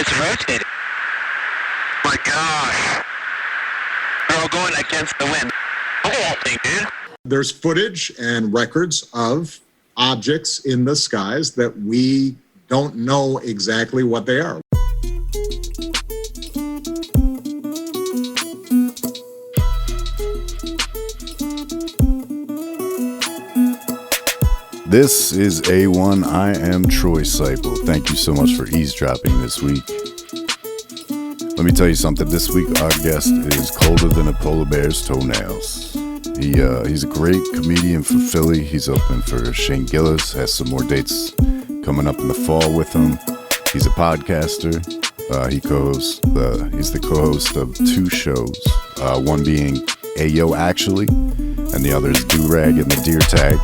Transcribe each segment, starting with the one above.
it's rotating. My gosh. They're all going against the wind. Look at that thing, dude. There's footage and records of objects in the skies that we don't know exactly what they are. This is A1. I am Troy Siple. Thank you so much for eavesdropping this week. Let me tell you something. This week, our guest is colder than a polar bear's toenails. He's a great comedian from Philly. He's open for Shane Gillis. Has some more dates coming up in the fall with him. He's a podcaster. He's the co-host of two shows. One being Ayo Actually, and the other is Do Rag and the Deer Tag.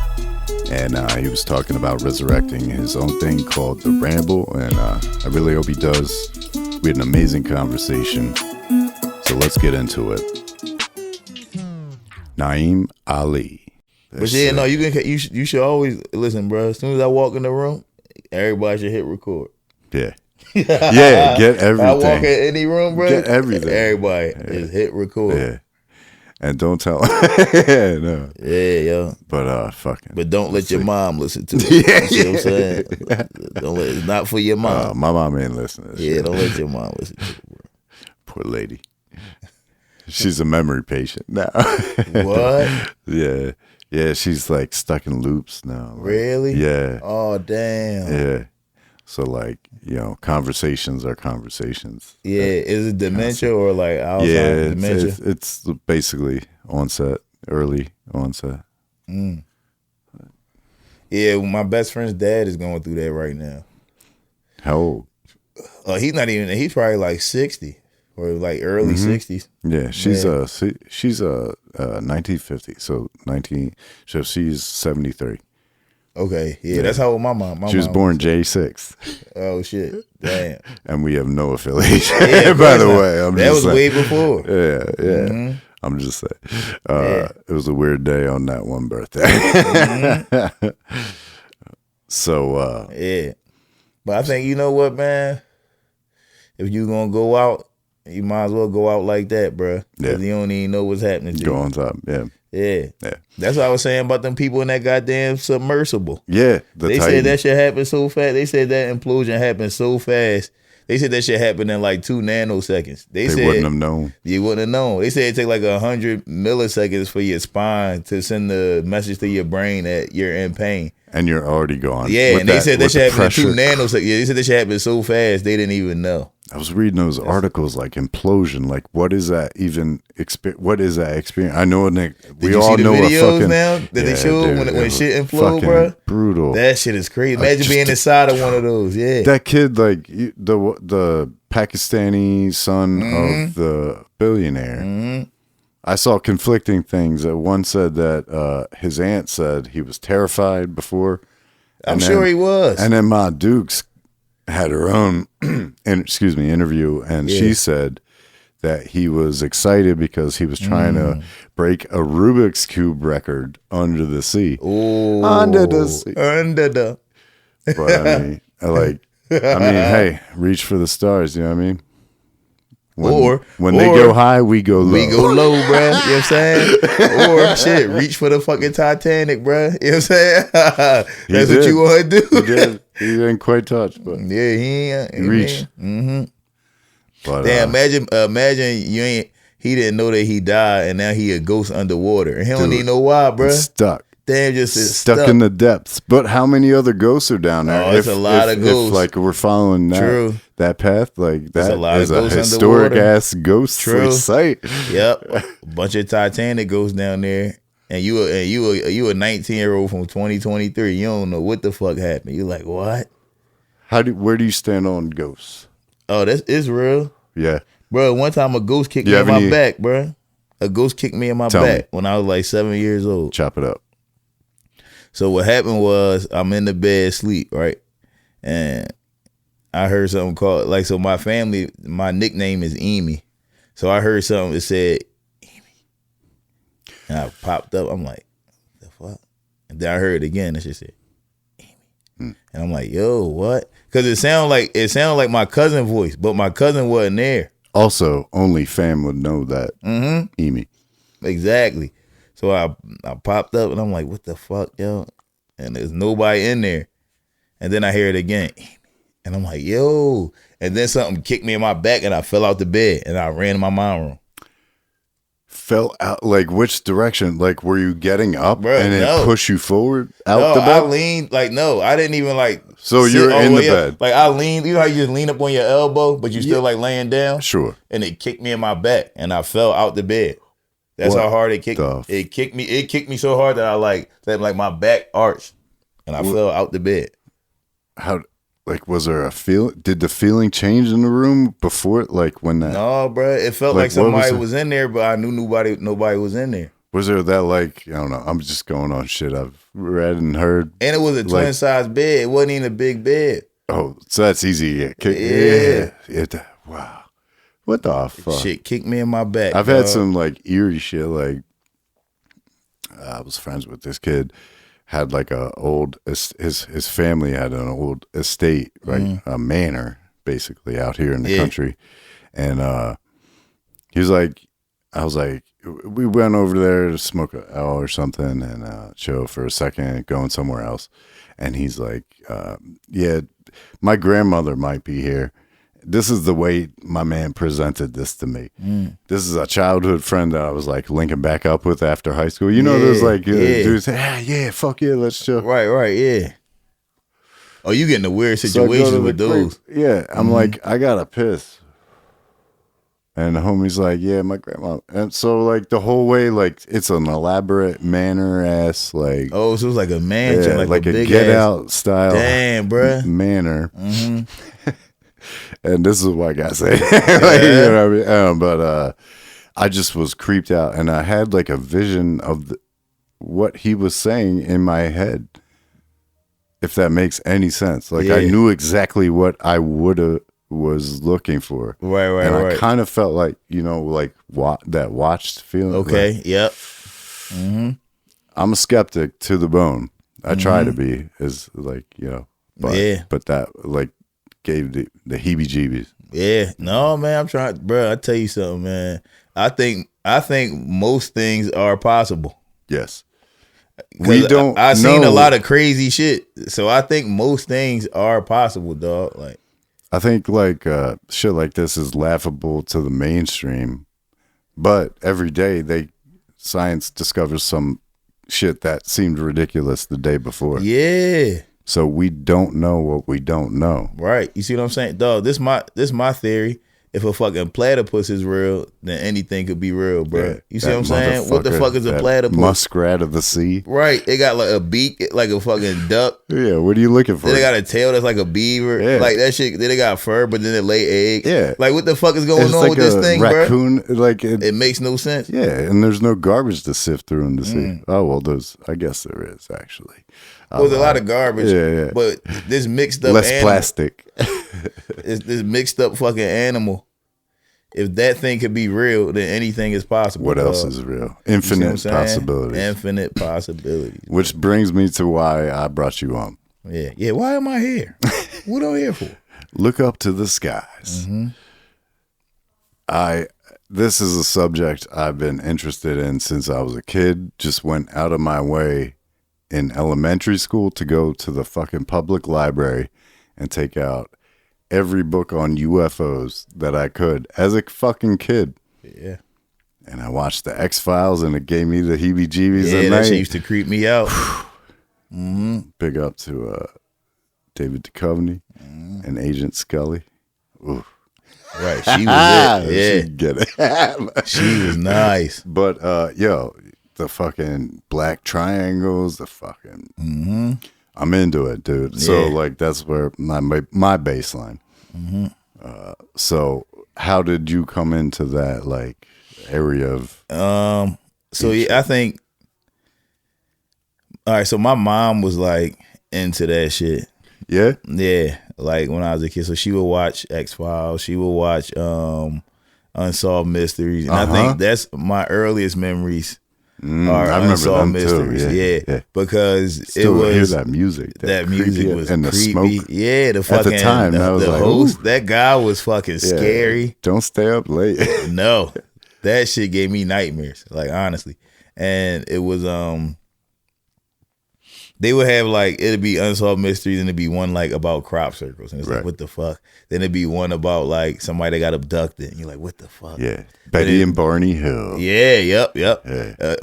And he was talking about resurrecting his own thing called The Ramble, and I really hope he does. We had an amazing conversation, so let's get into it. Naeem Ali. But yeah, no, you should always listen, bro. As soon as I walk in the room, everybody should hit record. Yeah. Yeah, get everything. I walk in any room, bro. Get everything. Everybody just hit record. Yeah. And don't tell yeah, no. Yeah, yo. But fucking. But don't let your mom listen to it. Yeah, you see what I'm saying? It's not for your mom. My mom ain't listening. Yeah, don't let your mom listen to it, bro. Poor lady. She's a memory patient now. What? Yeah. Yeah, she's like stuck in loops now. Like, really? Yeah. Oh, damn. Yeah. So like, conversations are conversations. Yeah. Is it dementia or like Alzheimer's dementia? It's basically early onset. Mm. Yeah, my best friend's dad is going through that right now. How old? He's probably like 60 or like early 60s. Yeah, she's 1950, so she's 73. Okay, yeah, that's how old my mom. She was born J6. Oh shit, damn. And we have no affiliation. Yeah, by the way, that was way before. Yeah. Mm-hmm. I'm just saying. It was a weird day on that one birthday. Mm-hmm. So yeah, but I think you know what, man. If you gonna go out, you might as well go out like that, bro. Yeah. You don't even know what's happening. Go on top, yeah. Yeah. That's what I was saying about them people in that goddamn submersible. Yeah. They said that shit happened so fast. They said that implosion happened so fast. They said that shit happened in like 2 nanoseconds. They said wouldn't have known. You wouldn't have known. They said it take like 100 milliseconds for your spine to send the message to your brain that you're in pain. And you're already gone. Yeah, and they said that shit happened in 2 nanoseconds. Yeah, they said that shit happened so fast they didn't even know. I was reading those articles like implosion. Like, what is that even? What is that experience? I know we all know the videos fucking, now that they showed when shit implode, bro. Brutal. That shit is crazy. Imagine being inside of one of those. Yeah, that kid, like the Pakistani son of the billionaire. Mm-hmm. I saw conflicting things. One said that his aunt said he was terrified before. I'm sure he was. And then Ma Dukes had her own interview, and she said that he was excited because he was trying to break a Rubik's Cube record under the sea. Ooh, under the sea. But I mean, hey, reach for the stars, you know what I mean? When they go high, we go low. We go low, bruh. You know what I'm saying? Or shit, reach for the fucking Titanic, bruh. You know what I'm saying? That's what you want to do. He did. He didn't quite touch, but yeah, he reached. Mm-hmm. But damn, imagine you ain't. He didn't know that he died, and now he a ghost underwater, and he don't even know why, bruh. Stuck. Damn, just stuck in the depths. But how many other ghosts are down there? Oh, it's a lot of ghosts. If, like, we're following that path, like that is a historic ass ghost site. Yep, a bunch of Titanic ghosts down there, and you a 19-year-old from 2023. You don't know what the fuck happened. You like what? Where do you stand on ghosts? Oh, it's real. Yeah, bro. One time a ghost kicked me in my back, bro. A ghost kicked me in my back when I was like 7 years old. Chop it up. So what happened was I'm in the bed asleep, right? And I heard something called, like, so my family, my nickname is Amy. So I heard something that said, Amy. And I popped up. I'm like, the fuck? And then I heard it again. And she said, Amy. And I'm like, yo, what? Cause it sounded like my cousin voice, but my cousin wasn't there. Also, only fam would know that. Amy. Exactly. So I popped up and I'm like, what the fuck, yo? And there's nobody in there. And then I hear it again. And I'm like, yo. And then something kicked me in my back and I fell out the bed and I ran to my mom's room. Fell out, like which direction? Like were you getting up Bruh, and it no. pushed you forward out No, the bed? I leaned, like, no, I didn't even like. So sit you're all in the way up. bed. Like I leaned, you know how you just lean up on your elbow, but you still like laying down? Sure. And it kicked me in my back and I fell out the bed. That's What how hard it kicked the me. It kicked me so hard that I like my back arched and I fell out the bed. How, like, was there a feel? Did the feeling change in the room before, like when that? No, bro. It felt Like, like somebody what was in there, but I knew nobody was in there. Was there that, like, I don't know, I'm just going on shit I've read and heard. And it was a twin size bed. It wasn't even a big bed. Oh, so that's easy. Yeah. Wow. What the fuck? Shit kicked me in my back. I've had some like eerie shit. Like I was friends with this kid, had like a old his family had an old estate, right? A manor, basically out here in the country, and he was like, I was like, we went over there to smoke an L or something and chill for a second, going somewhere else, and he's like, yeah, my grandmother might be here. This is the way my man presented this to me. This is a childhood friend that I was like linking back up with after high school. You know, there's like dudes say, yeah, fuck yeah, let's chill. Right, yeah. Oh, you getting a weird So I go situation to with the those. crib. Yeah, I'm like, I gotta piss. And the homie's like, yeah, my grandma. And so like the whole way, like it's an elaborate manor ass, like Oh, so it was like a mansion, like a big get ass, out style damn, bruh. manor. And this is what I gotta say. Like, you know what I mean? But I just was creeped out, and I had like a vision of what he was saying in my head. If that makes any sense, like I knew exactly what I was looking for. Right, and right. I kind of felt like, you know, like that watched feeling. Okay, like, yep. I'm a skeptic to the bone. I try to be, is like, you know, but that like gave the heebie-jeebies. Yeah, no, man, I'm trying, bro. I tell you something, man. I think most things are possible. Yes, we don't. I've seen a lot of crazy shit, so I think most things are possible, dog. Like, I think like shit like this is laughable to the mainstream, but every day science discovers some shit that seemed ridiculous the day before. yeah. So we don't know what we don't know. Right. You see what I'm saying? Dog, this my theory. If a fucking platypus is real, then anything could be real, bro. Yeah, you see what I'm saying? What the fuck is a platypus? Muskrat of the sea. Right. It got like a beak, like a fucking duck. Yeah, what are you looking for? Then they got a tail that's like a beaver. Yeah. Like that shit. Then they got fur, but then they lay eggs. Yeah. Like what the fuck is going It's on like with this thing, raccoon, bro? Like It makes no sense. Yeah, and there's no garbage to sift through in the sea. Oh well, I guess there is actually. There's a lot of garbage. Yeah. But this mixed up less plastic. this mixed up fucking animal. If that thing could be real, then anything is possible. What else is real? Infinite possibilities. Infinite possibilities. Which brings me to why I brought you on. Yeah. Why am I here? What am I here for? Look up to the skies. This is a subject I've been interested in since I was a kid. Just went out of my way in elementary school to go to the fucking public library and take out every book on UFOs that I could as a fucking kid. Yeah. And I watched the X-Files and it gave me the heebie-jeebies at Yeah, that night. shit used to creep me out. Big up to David Duchovny and Agent Scully. Ooh. Right. She was it. She Yeah. get it. She was nice. But the fucking black triangles, the fucking I'm into it, dude. So Yeah. like that's where my baseline. So how did you come into that like area of So yeah, I think all right, so my mom was like into that shit. Yeah? Yeah. Like when I was a kid. So she would watch X-Files, she would watch Unsolved Mysteries. And I think that's my earliest memories or I remember Unsolved them too. Mysteries. Yeah. Because Still it hear was that music. that music creepy was and the creepy. smoke. Yeah, the fucking time, I was the like, host, ooh. that guy was fucking scary. Don't stay up late. No, that shit gave me nightmares. Like honestly, and it was they would have like it'd be Unsolved Mysteries, and it'd be one like about crop circles, and it's like what the fuck. Then it'd be one about like somebody that got abducted, and you're like, what the fuck? Yeah, Betty and Barney Hill. Yeah, yep. Yeah.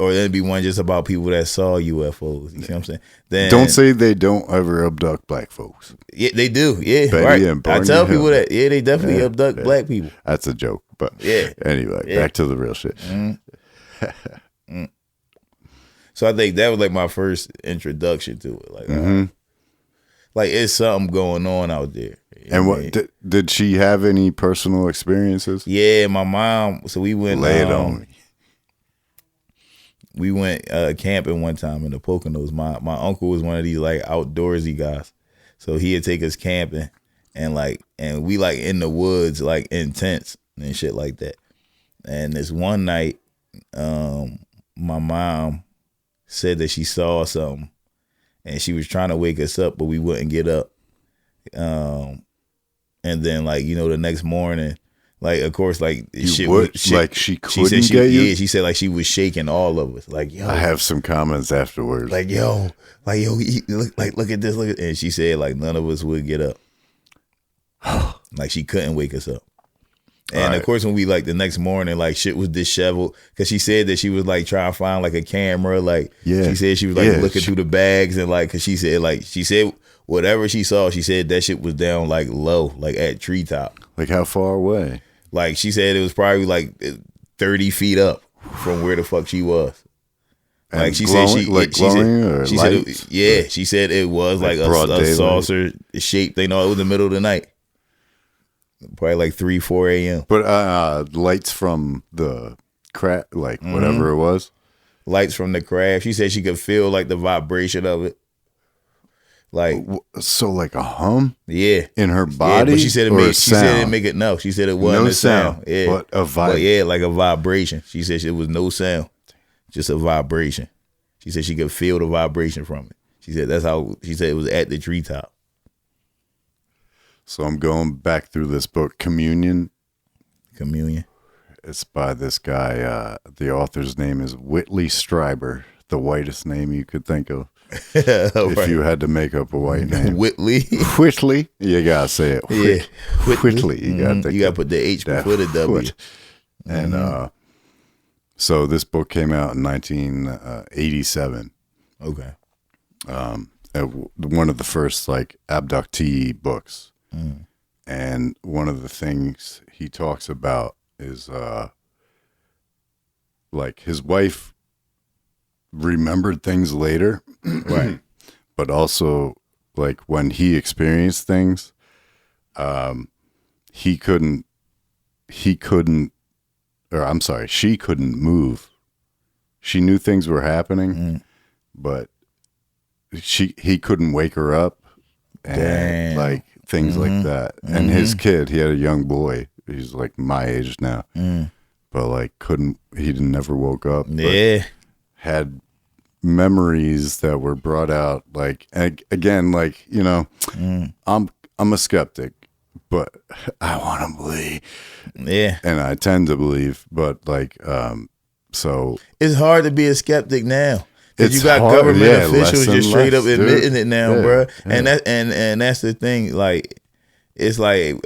Or then it'd be one just about people that saw UFOs. You see what I'm saying? Then Don't say they don't ever abduct black folks. yeah, they do. Yeah, Betty right. and Barney I tell people Hill. that they definitely abduct black people. That's a joke, but Yeah. Anyway, back to the real shit. So I think that was like my first introduction to it. Like, like it's something going on out there. You know And what I mean? what did she have any personal experiences? Yeah, my mom. So we went. Lay it on me. We went camping one time in the Poconos. My uncle was one of these like outdoorsy guys, so he'd take us camping and we like in the woods, like in tents and shit like that. And this one night, my mom said that she saw something, and she was trying to wake us up, but we wouldn't get up. And then like the next morning. Like, of course, like shit would, was like she couldn't said get you? Yeah, she said like she was shaking all of us. Like, yo, I have some comments afterwards. like yo, look at this, look at, and she said like none of us would get up. Like she couldn't wake us up. And of course, when we like the next morning, like shit was disheveled because she said that she was like trying to find like a camera. Like she said she was like looking through the bags and like because she said whatever she saw, she said that shit was down like low, like at treetop. Like how far away? Like she said it was probably like 30 feet up from where the fuck she was. And Like she glowing, said she said it was like a saucer shaped thing. No, it was the middle of the night. Probably like 3-4 a.m. But lights from the craft, like whatever it was. Lights from the craft. She said she could feel like the vibration of it. Like So like a hum yeah. in her body. Yeah, but she said it didn't make it no. She said it wasn't No a sound. Yeah. but a But yeah, like a vibration. She said it was no sound. Just a vibration. She said she could feel the vibration from it. She said that's how she said it was at the treetop. So I'm going back through this book, Communion. It's by this guy. The author's name is Whitley Strieber, the whitest name you could think of. If you had to make up a white name. Whitley. Whitley. You gotta say it. Yeah. Whitley. You gotta put the H before the W. And so this book came out in 1987. Okay. One of the first like abductee books. And one of the things he talks about is like his wife remembered things later, right? But also like when he experienced things, she couldn't move. She knew things were happening, but he couldn't wake her up, and like things like that. And his kid, he had a young boy. He's like my age now, but like he never woke up. Yeah, had memories that were brought out. Like again, like I'm a skeptic, but I want to believe. Yeah, and I tend to believe, but like so it's hard to be a skeptic now. It's you got hard, government officials just straight up admitting it now, bro. Yeah. And that's the thing. Like, it's like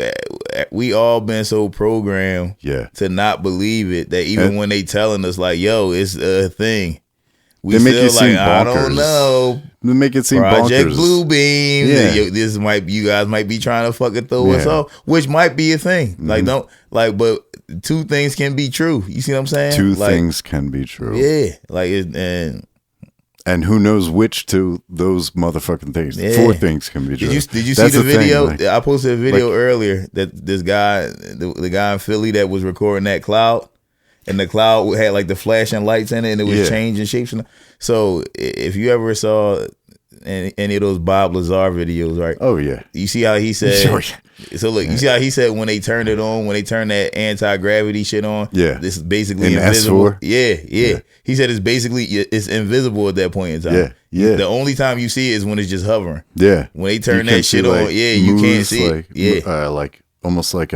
we all been so programmed to not believe it that even when they telling us like, yo, it's a thing, we they make still it seem like, I bonkers. don't know. They make it seem Project bonkers. Bluebeam. Yeah. You guys might be trying to fucking throw us off, which might be a thing. Like but two things can be true. You see what I'm saying? Two things can be true. Yeah, like and who knows which two those motherfucking things. Yeah. 4 things can be true. Did you see the video? Like, I posted a video earlier that this guy, the guy in Philly that was recording that cloud, and the cloud had like the flashing lights in it, and it was changing shapes. So if you ever saw any of those Bob Lazar videos, right? Oh yeah. You see how he said So look, you see how he said when they turn it on, when they turn that anti-gravity shit on, Yeah. this is basically In invisible. S4? Yeah. He said it's invisible at that point in time. Yeah. The only time you see it is when it's just hovering. Yeah. When they turn You can that shit see, on, you can't moves, see it. Yeah. Like almost like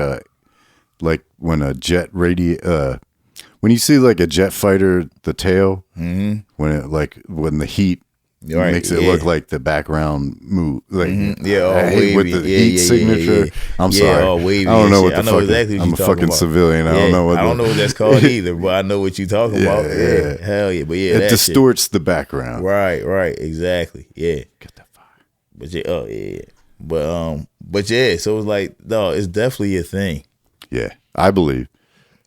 when a jet when you see like a jet fighter, the tail, when the heat Right, makes it look like the background move, like all I hate with wavy. the heat signature. Yeah. I'm Yeah, sorry, all wavy I don't and know shit. what the I know fuck. exactly what I'm you a talking fucking about. civilian. I don't know what. I don't know what that's called either, but I know what you're talking about. Yeah, hell yeah, but it that distorts the background. Shit. Right, exactly. Yeah, Get that fire. but but yeah. So it's like, no, it's definitely a thing. Yeah, I believe.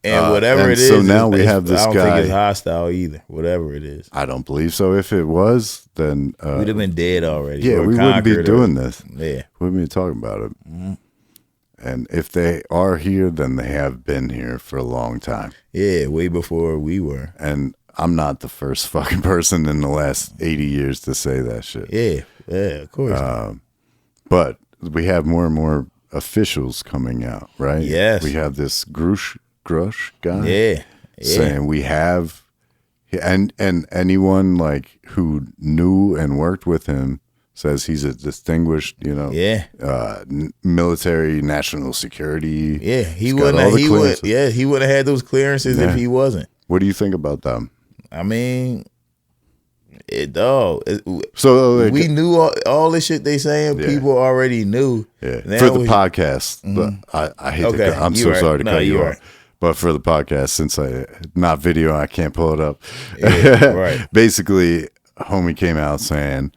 And whatever and it is, so now we have this I don't guy. think it's hostile either. Whatever it is, I don't believe so. If it was, then we'd have been dead already. yeah, or we wouldn't be conquered doing this. Yeah, We wouldn't be talking about it. And if they are here, then they have been here for a long time. yeah, way before we were. And I'm not the first fucking person in the last 80 years to say that shit. Yeah, of course. But we have more and more officials coming out, right? Yes. We have this Grush guy yeah. saying we have, and anyone like who knew and worked with him says he's a distinguished, Yeah. Military, national security. Yeah, he He's got wouldn't. all the He would. clearances. Yeah, he would have had those clearances if he wasn't. What do you think about them? I mean, So like, we knew all the shit they saying. Yeah. People already knew. yeah, Now for the we- podcast, I hate Okay, to. I'm you so right. sorry to No, cut you you off. right. But for the podcast, since not video, I can't pull it up. Yeah, right. Basically, homie came out saying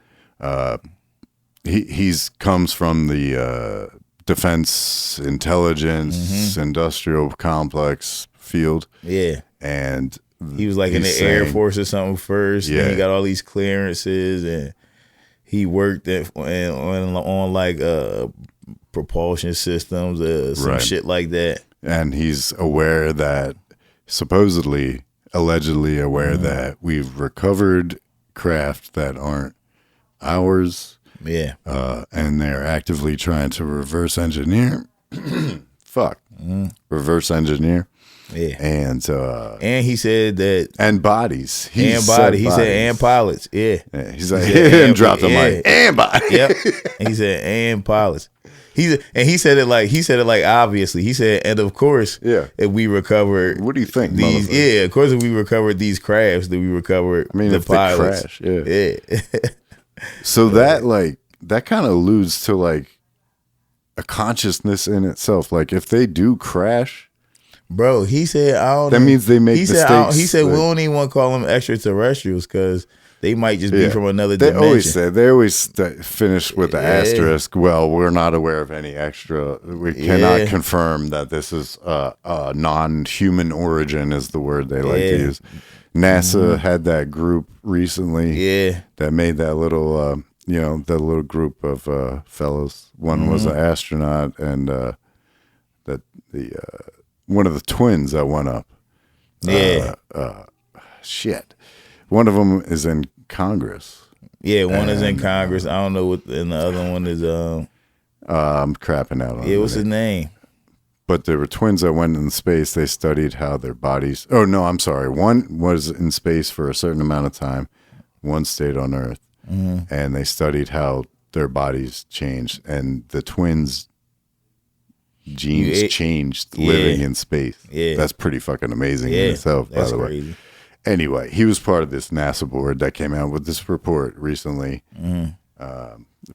he's comes from the defense intelligence industrial complex field, Yeah, and he was like in the he's Air saying- Force or something first. Yeah, Yeah. he got all these clearances, and he worked on like propulsion systems, some Right. shit like that. and he's aware that allegedly aware that we've recovered craft that aren't ours, Yeah, and they're actively trying to reverse engineer. Reverse engineer, yeah. and he said that and bodies. He and said body. He bodies. said and pilots. Yeah. Yeah, he's like said and and- dropped the yeah. mic and bodies. Yep. He said and pilots. He said it like obviously. He said, and of course, Yeah. if we recovered What do you think, these, motherfucker? of course if we recovered these crafts, that we recovered I mean, the if they pilots. crash, yeah. Yeah. So that kind of alludes to like a consciousness in itself. Like if they do crash, Bro, he said I don't That know- means they make he said, I don't- mistakes, he said we like- don't even want to call them extraterrestrials because they might just be yeah, from another they dimension. always finish with the asterisk. Well, we're not aware of any extra. We cannot Yeah. confirm that this is non-human origin is the word they like to Yeah. use. NASA had that group recently. Yeah. that made that little, that little group of fellows. One was an astronaut, and that the one of the twins that went up. Yeah. Shit, one of them is in Congress. Yeah, one is in Congress. I don't know what, and the other one is I'm crapping out on yeah, what's it. his name? But there were twins that went in space. They studied how their bodies. Oh no, I'm sorry. One was in space for a certain amount of time. One stayed on Earth, and they studied how their bodies changed, and the twins' genes changed living in space. Yeah. That's pretty fucking amazing Yeah, in itself. By that's the way. crazy. Anyway, he was part of this NASA board that came out with this report recently,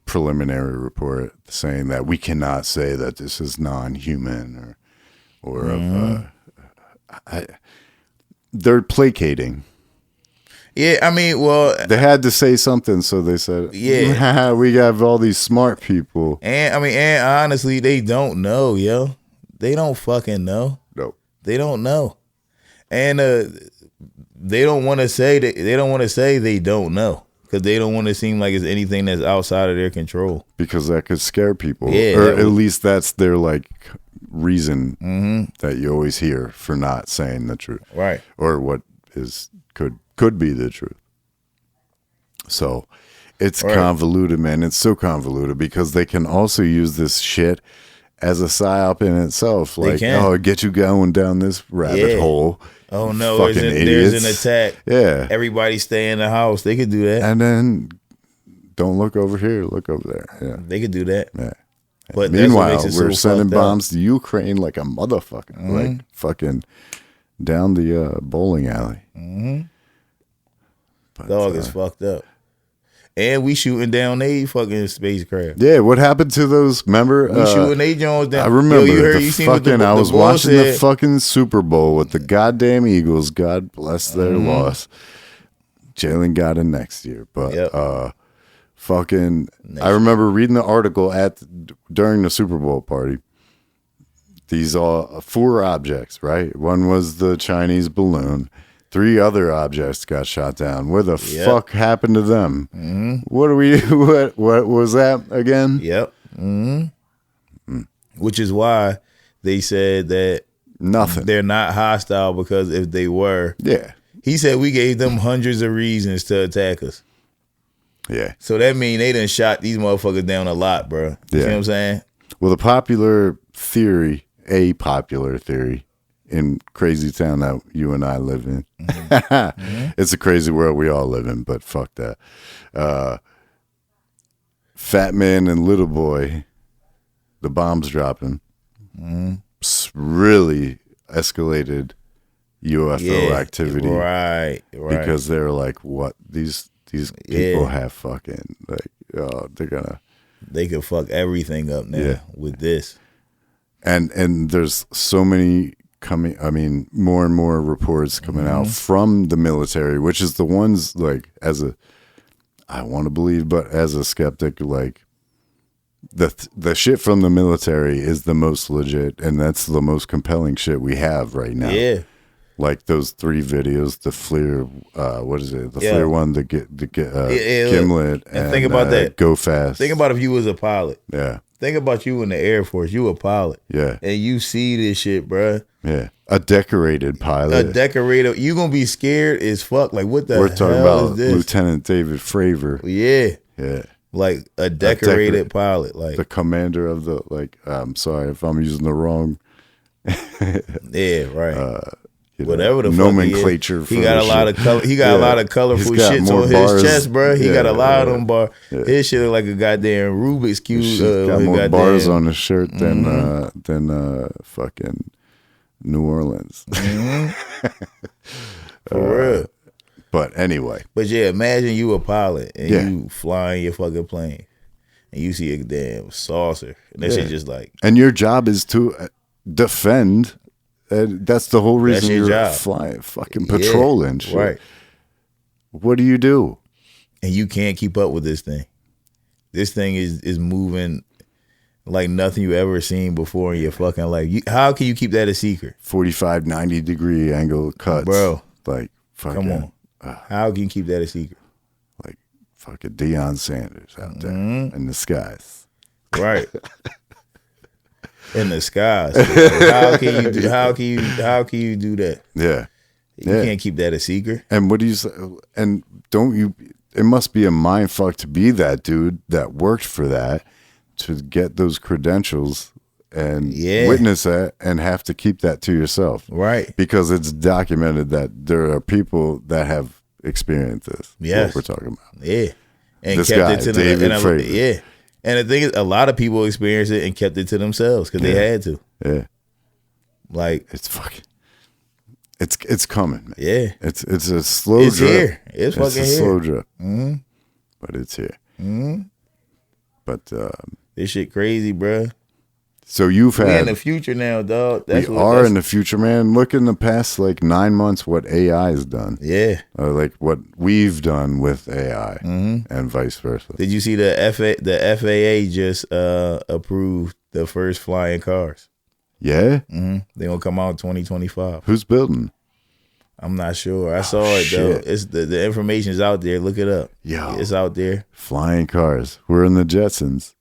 preliminary report saying that we cannot say that this is non-human they're placating. Yeah, I mean, well, They had to say something, so they said, Yeah. we have all these smart people." and honestly, they don't know, yo. They don't fucking know. Nope. They don't know, and they don't want to say that. They don't want to say they don't know because they don't want to seem like it's anything that's outside of their control. Because that could scare people, Yeah, or that at would- least that's their like reason that you always hear for not saying the truth, Right. or what is could be the truth. So it's Right. convoluted, man. It's so convoluted because they can also use this shit as a psyop in itself. They Like, can. oh, get you going down this rabbit hole. Oh no, Fucking there's an idiots. attack. Yeah. Everybody stay in the house. They could do that. And then don't look over here, look over there. Yeah. They could do that. Yeah. But Meanwhile, that's what makes it we're so sending fucked up. bombs to Ukraine like a motherfucker. Like fucking down the bowling alley. But, Dog is fucked up. And we shooting down they fucking spacecraft. yeah, what happened to those? Remember? We shooting they Jones down. I remember Yo, you heard, the you seen what fucking. I was boy watching the said? fucking Super Bowl with the goddamn Eagles. God bless their loss. Jalen got in next year, but Yep. fucking. I remember reading the article during the Super Bowl party. These are 4 objects, right? One was the Chinese balloon. 3 other objects got shot down. Where the fuck happened to them? What are we? What was that again? Yep. Which is why they said that Nothing. they're not hostile, because if they were, Yeah, he said we gave them hundreds of reasons to attack us. yeah. So that mean they done shot these motherfuckers down a lot, bro. You Yeah. know what I'm saying? Well, a popular theory in crazy town that you and I live in. It's a crazy world we all live in, but fuck that. Fat Man and Little Boy, the bombs dropping, really escalated UFO activity. Right. Because they're like, what? These people have fucking, like, oh, they're gonna. They could fuck everything up now with this. And there's so many coming, I mean, more and more reports coming out from the military, which is the ones, like, I want to believe, but as a skeptic, like, the shit from the military is the most legit, and that's the most compelling shit we have right now. Yeah. Like those 3 videos, the FLIR, what is it? The FLIR one, the Gimlet, and think about that. Go Fast. Think about if you was a pilot. Yeah. Think about you in the Air Force. You a pilot. Yeah. And you see this shit, bruh. Yeah. A decorated pilot. A decorator. You gonna be scared as fuck. Like, what the We're talking hell about is this? Lieutenant David Fravor. Yeah. Yeah. Like a decorated pilot. Like, the commander of the, like, I'm sorry if I'm using the wrong yeah, right. you know, Whatever the nomenclature. fuck he got a lot of color. He got a lot of colorful He's got shits more on bars. his chest, bro. He got a lot of Yeah. them bars. His shit look like a goddamn Rubik's cube. He's got more bars on his shirt than fucking New Orleans. For real. But anyway, But yeah, imagine you a pilot and Yeah. you flying your fucking plane and you see a damn saucer. And that shit just like, and your job is to defend. And that's the whole reason your you're job. flying, fucking patrolling shit. right. What do you do? And you can't keep up with this thing. This thing is moving like nothing you ever seen before in your fucking life. How can you keep that a secret? 45, 90 degree angle cuts. Bro. Like, fucking. Come on. How can you keep that a secret? Like, fucking Deion Sanders out there in the skies. Right. In the skies. How can you do that? Yeah. You can't keep that a secret. And what do you say? And don't you? It must be a mind fuck to be that dude that worked for that, to get those credentials and witness that and have to keep that to yourself. Right. Because it's documented that there are people that have experienced this. Yes. What we're talking about. Yeah. And This kept guy, it to David them. Fravor. Yeah. And the thing is, a lot of people experienced it and kept it to themselves because they had to. Yeah. Like, It's fucking. It's coming, man. yeah. It's a slow It's drip. here. It's fucking a here. slow drip. But it's here. But This shit crazy, bruh. so you've We in had. the future now, dog. That's We what, are that's, in the future, man. Look in the past like 9 months what AI has done. Yeah. Or like what we've done with AI and vice versa. Did you see the FAA just approved the first flying cars? Yeah? They gonna come out in 2025. Who's building? I'm not sure. I saw it though. shit. It's the information's out there. Look it up. Yo. It's out there. Flying cars. We're in the Jetsons.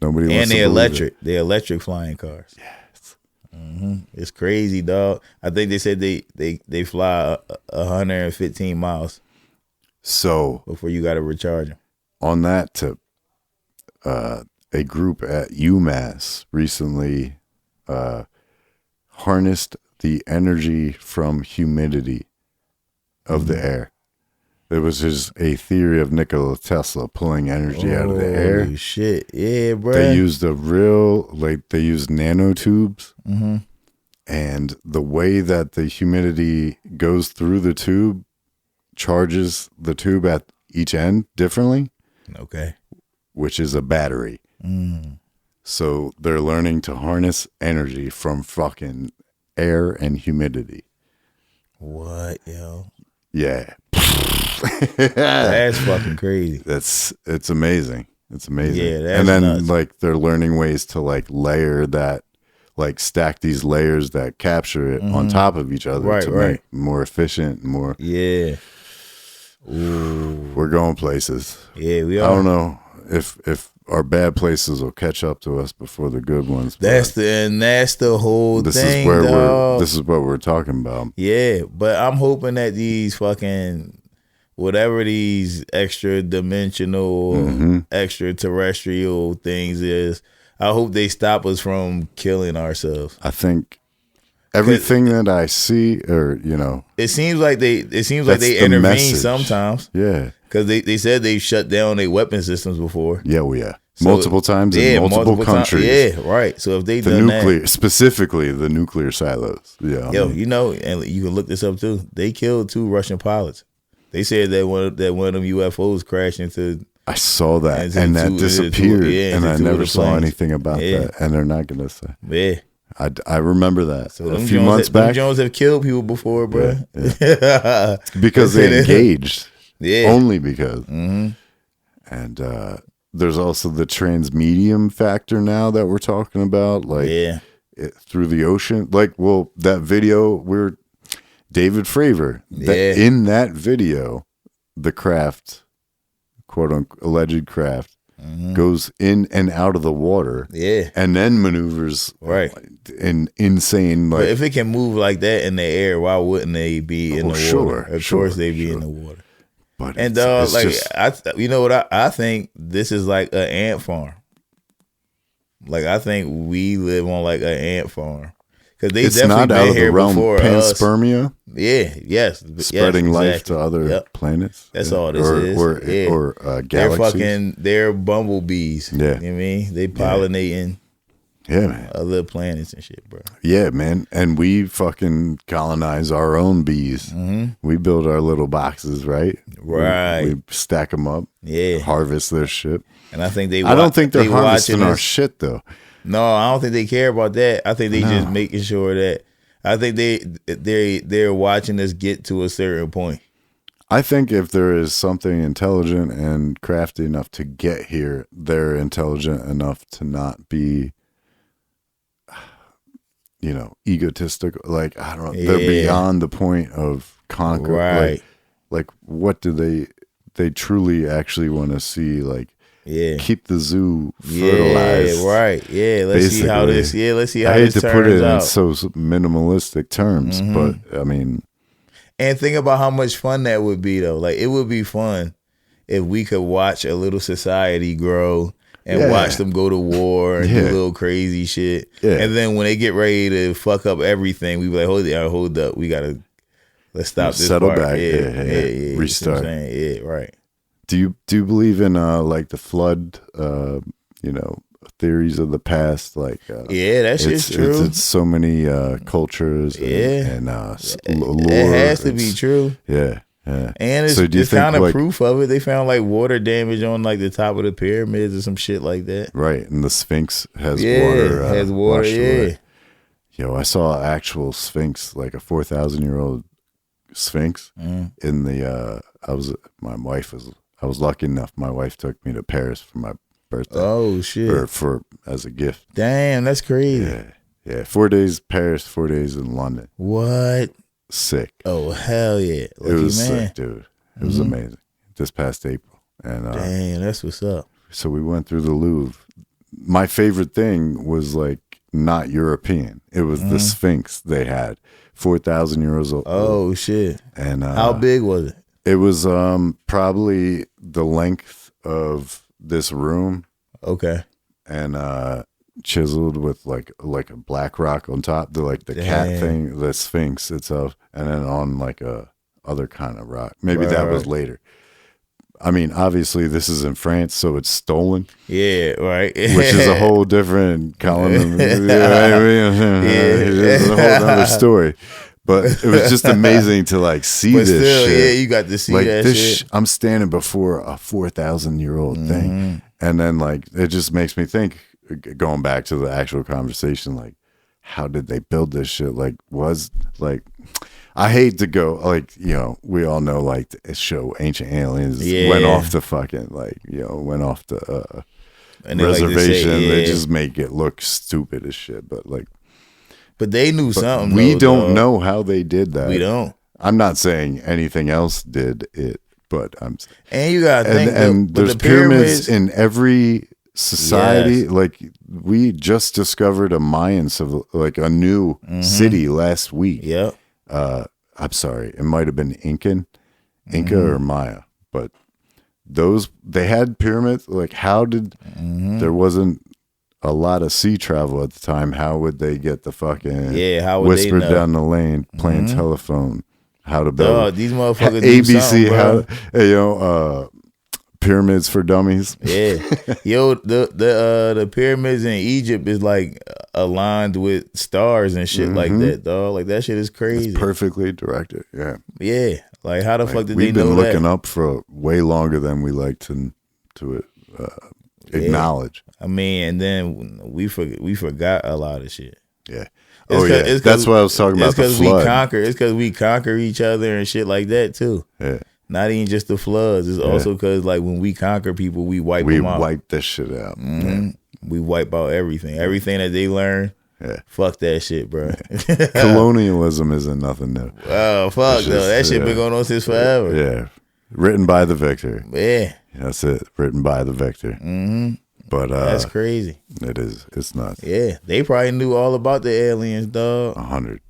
Nobody wants And to they're believe electric. They're electric flying cars. Yes. It's crazy, dog. I think they said they fly 115 miles So before you got to recharge them. on that tip, a group at UMass recently harnessed the energy from humidity of the air. It was just a theory of Nikola Tesla pulling energy out of the air. Holy shit. Yeah, bro. They used they used nanotubes. Mm-hmm. And the way that the humidity goes through the tube charges the tube at each end differently. Okay. Which is a battery. So they're learning to harness energy from fucking air and humidity. What, yo? Yeah. That's fucking crazy. It's amazing. It's amazing. Yeah, that's and then nuts. like they're learning ways to like layer that, like stack these layers that capture it on top of each other to make more efficient, more. Yeah. Ooh. We're going places. Yeah, we are. I don't know if our bad places will catch up to us before the good ones. That's the whole this thing. Is where dog. this is what we're talking about. Yeah, but I'm hoping that these fucking whatever these extra dimensional, extraterrestrial things is, I hope they stop us from killing ourselves. I think everything that I see, or it seems like they intervene sometimes. Yeah, because they said they've shut down their weapon systems before. Yeah, well, yeah. Multiple times in multiple countries. Yeah, right. So if they the done nuclear, that, specifically the nuclear silos. Yeah, yo, and you can look this up too. They killed 2 Russian pilots. They said that one of them UFOs crashed into. I saw that, and that disappeared, and I never saw anything about that. And they're not going to say. Yeah. I remember that so a few months back. Jones have killed people before, bro. Yeah. Because they engaged. Yeah. Only because. And there's also the transmedium factor now that we're talking about. Like, through the ocean. Like, well, that video, David Fravor. In that video, the craft, quote unquote, alleged craft, goes in and out of the water, and then maneuvers, in insane. Like, but if it can move like that in the air, why wouldn't they be in the water? Of course, they'd be in the water. But and you know what? I think this is like an ant farm. Like, I think we live on like an ant farm. Because they definitely been here before panspermia. Yes. Spreading life to other planets. That's all this is. Or galaxies. They're bumblebees. Yeah. You know what I mean? They pollinating man. Other planets and shit, bro. Yeah, man. And we fucking colonize our own bees. We build our little boxes, right? Right. We stack them up. Yeah. Harvest their shit. And I think I don't think they're harvesting our shit, though. No, I don't think they care about that. I think they just making sure that. I think they're watching us get to a certain point. I think if there is something intelligent and crafty enough to get here, they're intelligent enough to not be, egotistical. Like, I don't know. They're beyond the point of conquer. Right. Like what do they truly actually want to see? Like, keep the zoo fertilized. Yeah, right. Yeah, let's see how this. Yeah, let's see how this turns out. I hate to put it in so minimalistic terms, but I mean, and think about how much fun that would be, though. Like, it would be fun if we could watch a little society grow and watch them go to war and do little crazy shit. Yeah. And then when they get ready to fuck up everything, we be like, hold up, let's stop this. Settle part. back. Yeah. Restart. Yeah, right. Do you believe in like the flood? Theories of the past. Like, that shit's true. It's so many cultures. And lore. It has to be true. Yeah. And it's kind of proof of it. They found like water damage on like the top of the pyramids or some shit like that. Right, and the Sphinx has water. Has water. Away. Yo, I saw an actual Sphinx, like a 4,000-year-old Sphinx. In the I was lucky enough. My wife took me to Paris for my birthday. Oh shit! Or as a gift. Damn, that's crazy. Yeah. 4 days Paris, 4 days in London. What? Sick. Oh hell yeah! Lucky it was man. Sick, dude. It was amazing. This past April, and damn, that's what's up. So we went through the Louvre. My favorite thing was like not European. It was the Sphinx they had, 4,000 years old. Oh shit! And how big was it? It was probably the length of this room. Okay. and chiseled with like a black rock on top. The like the cat Damn. thing, the Sphinx itself, and then on like a other kind of rock. Maybe that was later. I mean, obviously this is in France, so it's stolen. Yeah, right. Which is a whole different column. You know what I mean? It's a whole other story. But it was just amazing to like see But this still, shit. yeah, you got to see like that this shit. I'm standing before a 4,000-year-old thing. And then like it just makes me think, going back to the actual conversation, like how did they build this shit? Like was like I hate to go like, you know, we all know like the show Ancient Aliens went off the fucking like, you know, went off the And they like to reservation. say, They just make it look stupid as shit. But like, but they knew something. we though, don't dog. know how they did that. We don't. I'm not saying anything else did it, but I'm And you gotta think, and but there's the pyramids in every society. Yes. Like we just discovered a Mayan like a new city last week. Yep. I'm sorry, it might have been Inca or Maya, but they had pyramids. Like how did there wasn't a lot of sea travel at the time? How would they get the fucking how would whispered they know? down the lane, playing telephone? How to build Dog, these motherfuckers do ABC? something, bro. How you know pyramids for dummies? Yeah, yo, the pyramids in Egypt is like aligned with stars and shit like that, dog. Like that shit is crazy. It's perfectly directed. Yeah, Yeah, like how the fuck did they we've know been looking that? up for way longer than we like to acknowledge. I mean, and then we forgot a lot of shit. Yeah. It's Oh yeah, that's what I was talking about. It's The because we flood. conquer. It's because we conquer each other and shit like that too. Yeah. Not even just the floods. It's also because like when we conquer people, we wipe them out. wipe this shit out. We wipe out everything. Everything that they learn. Yeah. Fuck that shit, bro. Colonialism isn't nothing new. Oh fuck It's though. just, That shit been going on since forever. Yeah. Written by the victor. Yeah. That's it. Written by the victor. Mm-hmm. But That's crazy. it is. It's nuts. Yeah. They probably knew all about the aliens, dog. 100.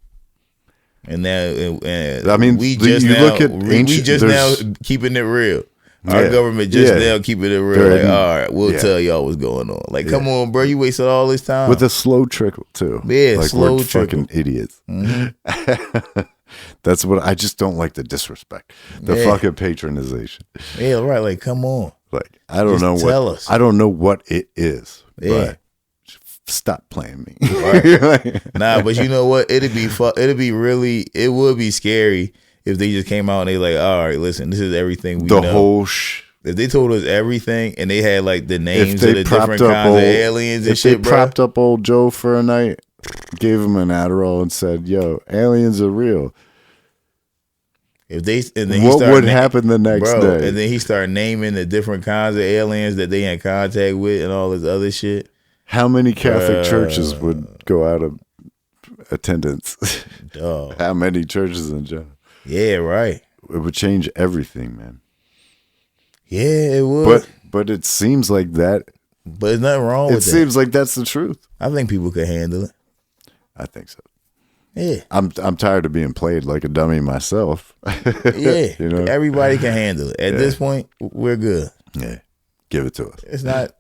And now, I mean, we you just now, look at we ancient- just now there's- keeping it real. Our Yeah. government just Yeah. now keeping it real. They're- Like, all right, we'll yeah. tell y'all what's going on. Like, come on, bro, you wasted all this time. With a slow trickle too. Yeah, like slow we're trickle. fucking idiots. That's what I just don't like, the disrespect, the Yeah. fucking patronization. Yeah, right. Like, come on. Like I don't Just know tell what us. I don't know what it is. Yeah. But stop playing me. Nah, but you know what? It would be scary if they just came out and they like, all right, listen, this is everything we The know. whole If they told us everything and they had like the if names they of the propped different up kinds old of aliens and if shit, they bro. propped up old Joe for a night, gave him an Adderall and said, "Yo, aliens are real." If they and then he What started would happen the next bro, day? and then he started naming the different kinds of aliens that they in contact with and all this other shit. How many Catholic churches would go out of attendance? Dog. How many churches in general? Yeah, right. It would change everything, man. Yeah, it would. But it seems like that. But there's nothing wrong It with that. seems like that's the truth. I think people could handle it. I think so. Yeah. I'm tired of being played like a dummy myself. Yeah. You know? Everybody can handle it. At this point, we're good. Yeah. Give it to us. It's not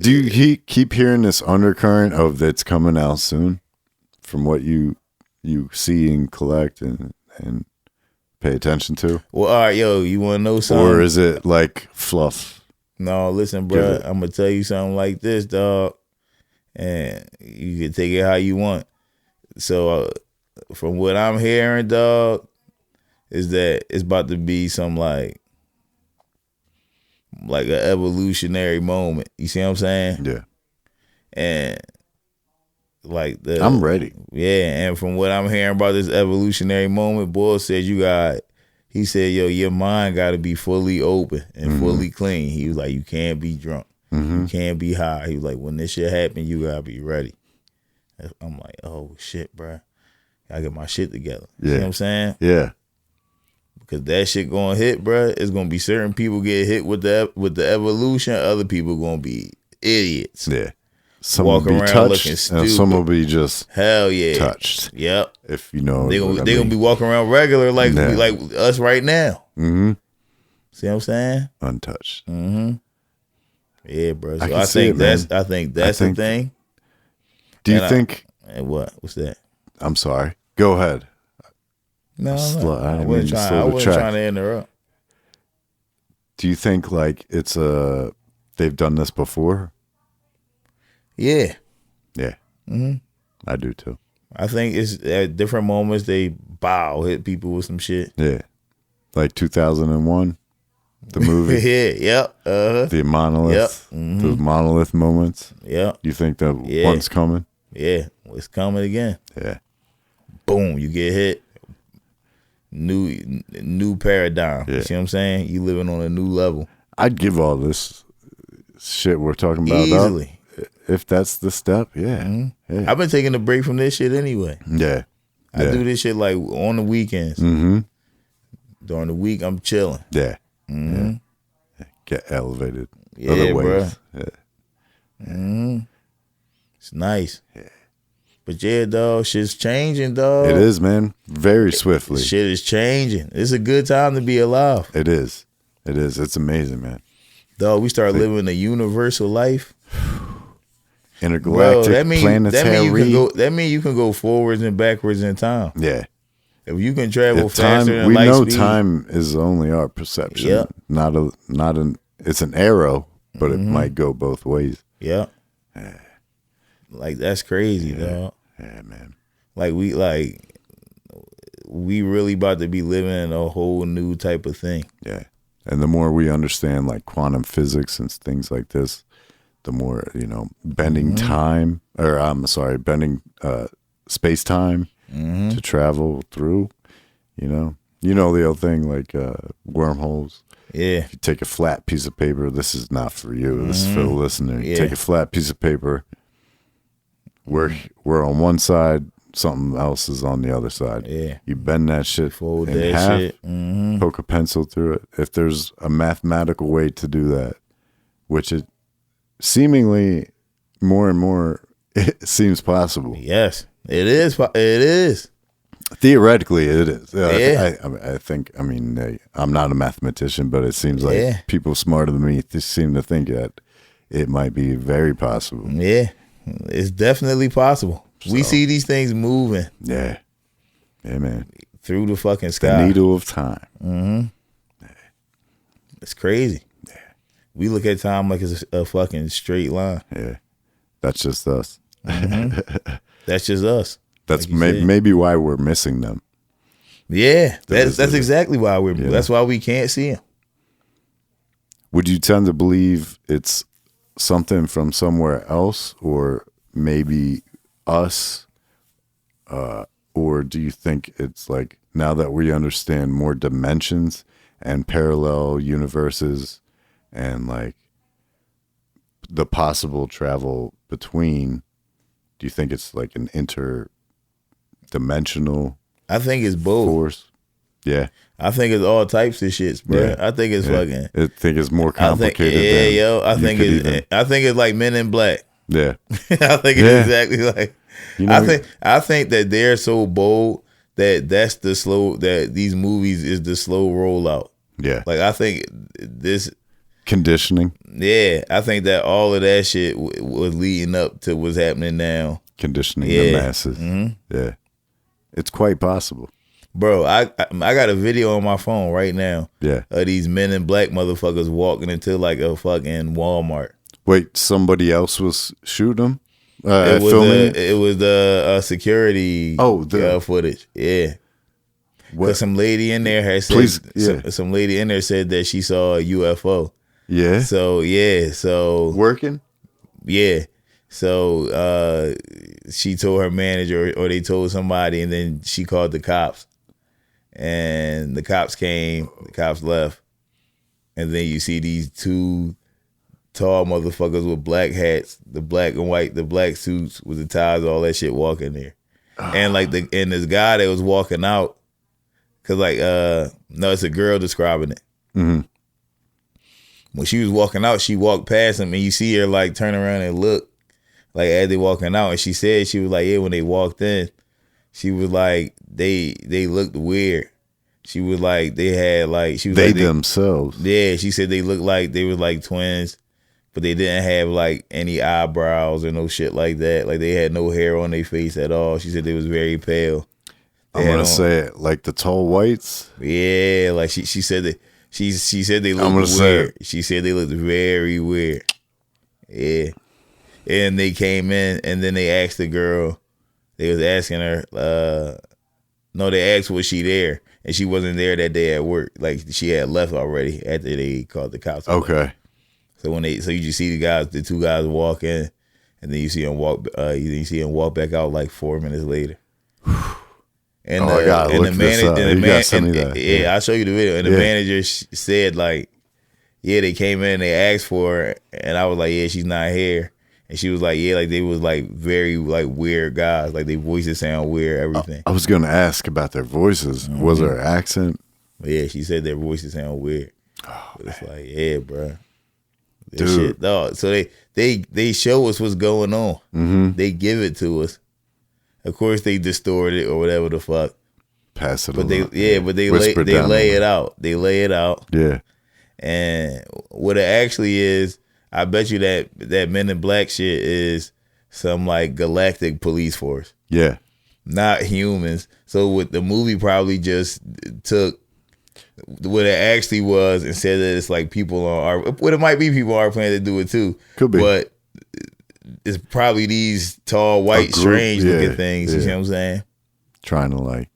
Do you keep hearing this undercurrent of that's coming out soon, from what you see and collect and pay attention to? well, all right, yo, you wanna know something? Or is it like fluff? No, listen, Give bro. it. I'm gonna tell you something like this, dog, and you can take it how you want. So, from what I'm hearing, dog, is that it's about to be some like an evolutionary moment. You see what I'm saying? Yeah. And like I'm ready. Yeah, and from what I'm hearing about this evolutionary moment, boy said he said, yo, your mind got to be fully open and fully clean. He was like, you can't be drunk. You can't be high. He was like, when this shit happen, you got to be ready. I'm like, oh, shit, bro. I get my shit together. You know what I'm saying? Yeah. Because that shit going to hit, bro. It's going to be certain people get hit with the evolution. Other people going to be idiots. Yeah. Some will Walk be around touched looking and stupid. some will be just Hell yeah. touched. Yep. If you know They what I gonna mean. be walking around regular like Yeah. like us right now. Mm-hmm. See what I'm saying? Untouched. Mm-hmm. Yeah, bro. So can I see think it, man. I think that's the think- thing. Do you And think? And what? What's that? I'm sorry. Go ahead. No, Slow- I I didn't wasn't mean to trying. slow I the wasn't track. trying to interrupt. Do you think like it's they've done this before? Yeah, Yeah. I do too. I think it's at different moments they hit people with some shit. Yeah. Like 2001, the movie, Yeah, yep, the monolith, the monolith moments. yep, You think that Yeah. one's coming? yeah. It's coming again. Yeah. Boom, you get hit. New paradigm. Yeah. You see what I'm saying? You living on a new level. I'd give all this shit we're talking about Easily. up if that's the step. Yeah. Yeah. I've been taking a break from this shit anyway. Yeah. I do this shit like on the weekends. Mm-hmm. During the week, I'm chilling. Yeah. Yeah. Get elevated. Yeah, Other bro. ways. Yeah. It's nice. Yeah. But yeah, dog, shit's changing, dog. It is, man. Very swiftly. Shit is changing. It's a good time to be alive. It is. It is. It's amazing, man. Dog, we start living a universal life. Intergalactic, Bro, that mean planetary. you can go forwards and backwards in time. Yeah. If you can travel If time, faster than we light know speed, time is only our perception. Yeah. Not an. It's an arrow, but it might go both ways. yeah. Like that's crazy, dog. Yeah, man. Like we really about to be living in a whole new type of thing. Yeah. And the more we understand like quantum physics and things like this, the more, bending time, or I'm sorry, bending space time to travel through, the old thing like wormholes. Yeah. You take a flat piece of paper. This is not for you. This is for the listener. You Yeah. take a flat piece of paper. We're on one side. Something else is on the other side. Yeah. You bend that shit Fold in that half. shit. Poke a pencil through it. If there's a mathematical way to do that, which it seemingly more and more it seems possible. Yes. It is. It is. Theoretically, it is. Yeah. I think. I mean, I'm not a mathematician, but it seems like Yeah. people smarter than me seem to think that it might be very possible. Yeah. It's definitely possible. We see these things moving Yeah, yeah, man. through the fucking The sky. needle of time. It's crazy. We look at time like it's a fucking straight line. Yeah, that's just us. That's just us. That's Like you said. maybe why we're missing them. Yeah, that's is- exactly why we're. That's why we can't see them. Would you tend to believe it's something from somewhere else, or maybe us? Or do you think it's like now that we understand more dimensions and parallel universes and like the possible travel between, do you think it's like an interdimensional I think it's both. force? Yeah. I think it's all types of shits, bro. Yeah. I think it's fucking. I think it's more I think, complicated yeah, than yo. I you think could it's. even- I think it's like Men in Black. yeah. I think Yeah. it's exactly like. You know- I think that they're so bold that's the slow, that these movies is the slow rollout. Yeah. Like I think this. Conditioning. Yeah, I think that all of that shit was leading up to what's happening now. Conditioning Yeah. the masses. Yeah. It's quite possible. Bro, I got a video on my phone right now Yeah. of these Men in Black motherfuckers walking into like a fucking Walmart. Wait, somebody else was shooting them? It was Filming? it was the security the- footage. Yeah. What? Cause some lady in there had said Please, yeah. some lady in there said that she saw a UFO. Yeah. So Working? yeah. So she told her manager or they told somebody, and then she called the cops. And the cops came, the cops left. And then you see these two tall motherfuckers with black hats, the black and white, the black suits with the ties, all that shit walking there. And like this guy that was walking out, cause like no, it's a girl describing it. Mhm. When she was walking out, she walked past him, and you see her like turn around and look, like as they walking out. And she said she was like, yeah, when they walked in, she was like they looked weird. She was like they had like she was They like themselves. yeah. She said they looked like they were like twins, but they didn't have like any eyebrows or no shit like that. Like they had no hair on their face at all. She said they was very pale. I'm gonna say it like the tall whites. Yeah, like she said that she said they looked weird. She said they looked very weird. Yeah, and they came in and then they asked the girl. They was asking her. No, they asked was she there, and she wasn't there that day at work. Like she had left already after they called the cops. Okay. So you just see the two guys walk in, and then you see them walk. You see them walk back out like 4 minutes later. And I gotta look this up. You gotta send me that. Yeah, I'll show you the video. And the manager said like, yeah, they came in, they asked for her, and I was like, yeah, she's not here. And she was like, yeah, like they was like very like weird guys, like their voices sound weird, everything. I was gonna ask about their voices. Mm-hmm. Was there an accent? Yeah, she said their voices sound weird. Oh, but it's like, yeah, bro. Dude. Shit, dog. So they show us what's going on. Mm-hmm. They give it to us. Of course, they distort it or whatever the fuck. Pass it. But they lay it out. They lay it out. Yeah. And what it actually is, I bet you that Men in Black shit is some like galactic police force. Yeah. Not humans. So what the movie probably just took what it actually was and said that it's like people on our, well, it might be people on our planet that do it too. Could be. But it's probably these tall, white, strange looking things. You see what I'm saying? Trying to like,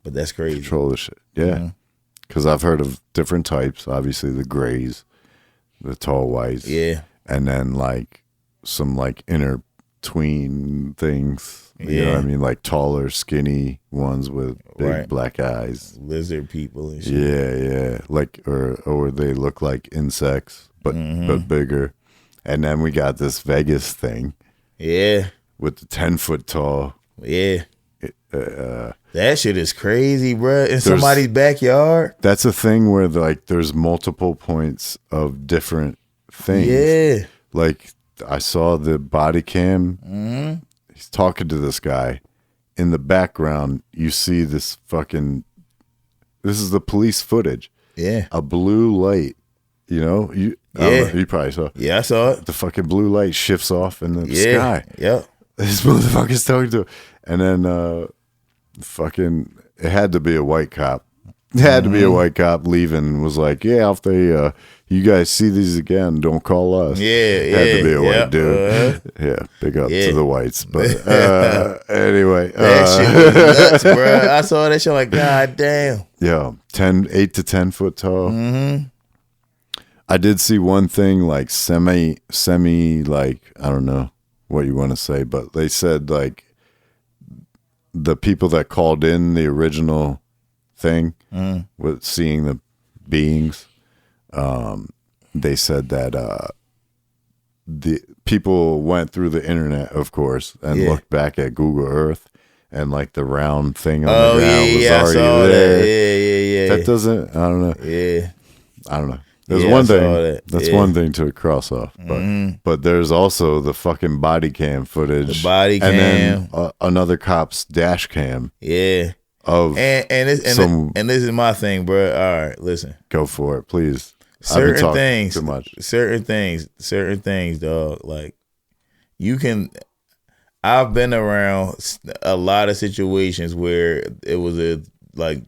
but that's crazy. Control the shit. Yeah. Because I've heard of different types. Obviously the grays, the tall whites. Yeah. And then like some like inner tween things. You know what I mean? Like taller, skinny ones with big black eyes. Lizard people and shit. Yeah. Like or they look like insects, but bigger. And then we got this Vegas thing. Yeah. With the 10-foot tall. Yeah. That shit is crazy, bro. In somebody's backyard. That's a thing where like there's multiple points of different things. Yeah. Like I saw the body cam. Mm-hmm. He's talking to this guy. In the background, you see this fucking. This is the police footage. Yeah. A blue light. You know, you probably saw. Yeah, I saw it. The fucking blue light shifts off in the sky. Yep. This motherfucker's talking to him. And then fucking it had to be a white cop. It had to be a white cop leaving, was like, yeah, if they you guys see these again, don't call us. Yeah, it had to be a white dude. Yeah, big up to the whites. But anyway. That shit was nuts, bro. I saw that shit like, God damn. Yeah, 8 to 10 foot tall. Mm-hmm. I did see one thing like semi like, I don't know what you want to say, but they said like the people that called in the original thing with seeing the beings, they said that the people went through the internet, of course, and looked back at Google Earth, and like the round thing on the ground was already there. Yeah. That doesn't, I don't know. Yeah. I don't know. There's one thing. That's one thing to cross off, but there's also the fucking body cam footage, the body cam, and then another cop's dash cam. Yeah. Of and this is my thing, bro. All right, listen. Go for it, please. Certain things, too much. Certain things, dog. Like you can. I've been around a lot of situations where it was a like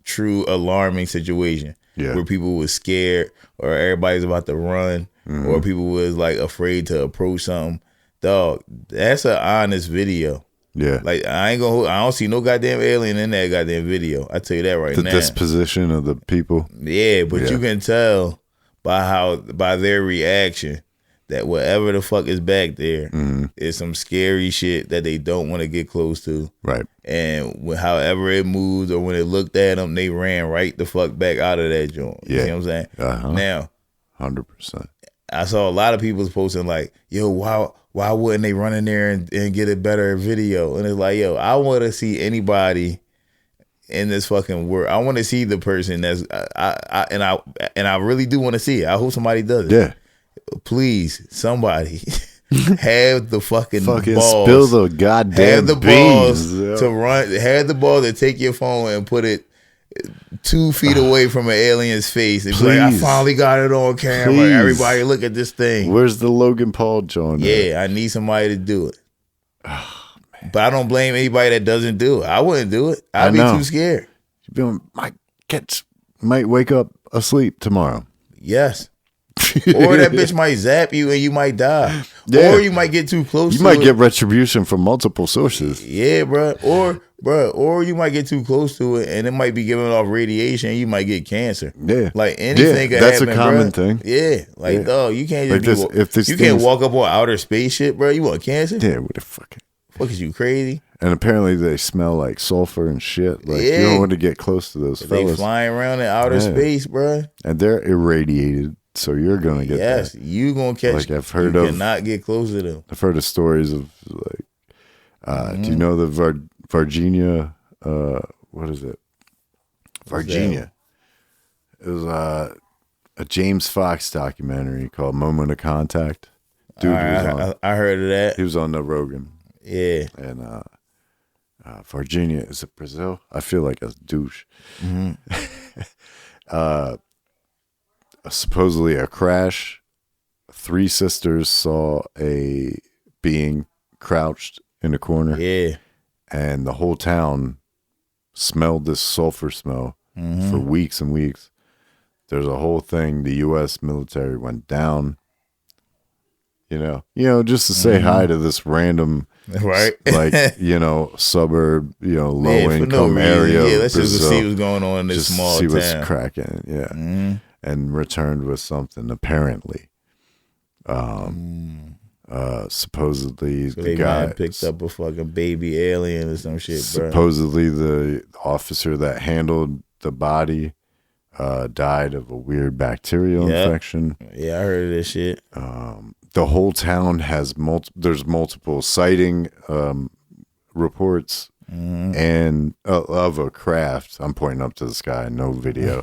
true alarming situation. Yeah. Where people was scared or everybody's about to run or people was like afraid to approach something. Dog, that's an honest video. Yeah. Like I don't see no goddamn alien in that goddamn video. I tell you that right now. The disposition of the people. Yeah, but you can tell by their reaction that whatever the fuck is back there is some scary shit that they don't want to get close to. Right. And however it moved or when it looked at them, they ran right the fuck back out of that joint. You see what I'm saying? Now, 100%. I saw a lot of people posting like, yo, why wouldn't they run in there and get a better video? And it's like, yo, I want to see anybody in this fucking world. I want to see the person that's I really do want to see it. I hope somebody does it. Yeah. Please, somebody have the fucking balls. Spill the goddamn have the balls beans, to run. Have the balls to take your phone and put it 2 feet away from an alien's face. They'd be like, I Please. finally got it on camera. Please. Everybody look at this thing. Where's the Logan Paul joint? Yeah, I need somebody to do it. But I don't blame anybody that doesn't do it. I wouldn't do it. I'd be too scared. Might wake up asleep tomorrow. Yes. Or that bitch might zap you and you might die. Yeah. Or you might get too close to it. You might get retribution from multiple sources. Yeah, or you might get too close to it and it might be giving off radiation and you might get cancer. Yeah. Like anything could that's happen, a common bro. thing. Yeah. Like, dog, you can't just Like you can't walk up on outer space shit, bro. You want cancer? Yeah, what the fuck? Fuck, is you crazy? And apparently they smell like sulfur and shit. Like, you don't want to get close to those They fellas. flying around in outer space, bro. And they're irradiated, so you're going to get that. You going to catch. Like, I've heard you of. cannot get close to them. I've heard of stories of, like, do you know the Virginia, what is it? Virginia. It was a James Fox documentary called Moment of Contact. Dude was on. I heard of that. He was on the Rogan. Yeah. And Virginia, is it Brazil? I feel like a douche. Supposedly a crash. 3 sisters saw a being crouched in a corner. Yeah. And the whole town smelled this sulfur smell for weeks and weeks. There's a whole thing. The U.S. military went down. You know, just to say hi to this random, right? Like, suburb, low income area. Yeah, let's Brazil, just see what's going on in this small see town. what's cracking, yeah. And returned with something apparently. Supposedly So the they guy picked up a fucking baby alien or some shit, bro. Supposedly the officer that handled the body died of a weird bacterial infection. Yeah, I heard of this shit. The whole town has there's multiple sighting reports and of a craft. I'm pointing up to the sky, no video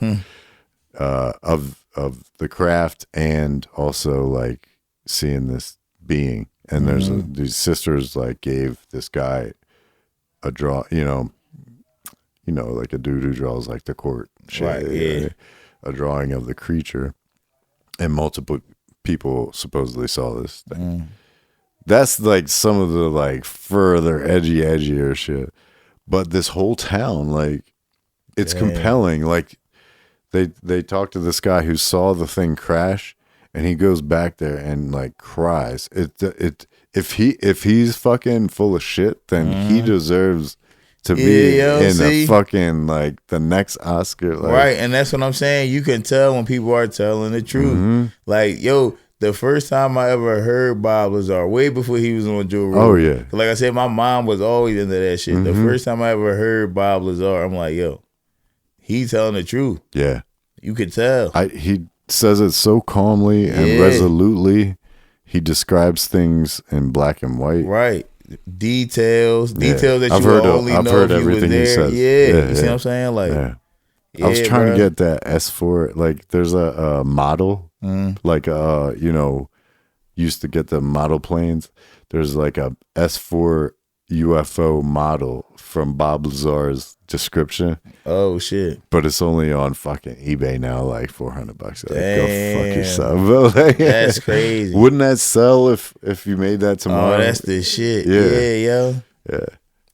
of the craft, and also like seeing this being. And there's these sisters like gave this guy a draw, like a dude who draws like the court shit, right? Yeah, a drawing of the creature, and multiple people supposedly saw this thing. That's like some of the like further edgier shit. But this whole town, like, it's compelling. Like they talked to this guy who saw the thing crash, and he goes back there and like cries. If he's fucking full of shit, then he deserves to be in the fucking like the next Oscar, like, right? And that's what I'm saying. You can tell when people are telling the truth. Like, the first time I ever heard Bob Lazar, way before he was on Joe Rogan. Oh yeah. Like I said, my mom was always into that shit. The first time I ever heard Bob Lazar, I'm like, he telling the truth. Yeah, you could tell. He says it so calmly and resolutely. He describes things in black and white. Right. Details that I've you heard only know heard if you everything was there. he says. Yeah. You see what I'm saying? Like, I was trying to get that S4. Like, there's a model. Like, used to get the model planes. There's like a S4 UFO model from Bob Lazar's description. Oh shit! But it's only on fucking eBay now, like $400. Like, damn. go fuck yourself. Like, that's crazy. Wouldn't that sell if you made that tomorrow? Oh, that's the shit. Yeah.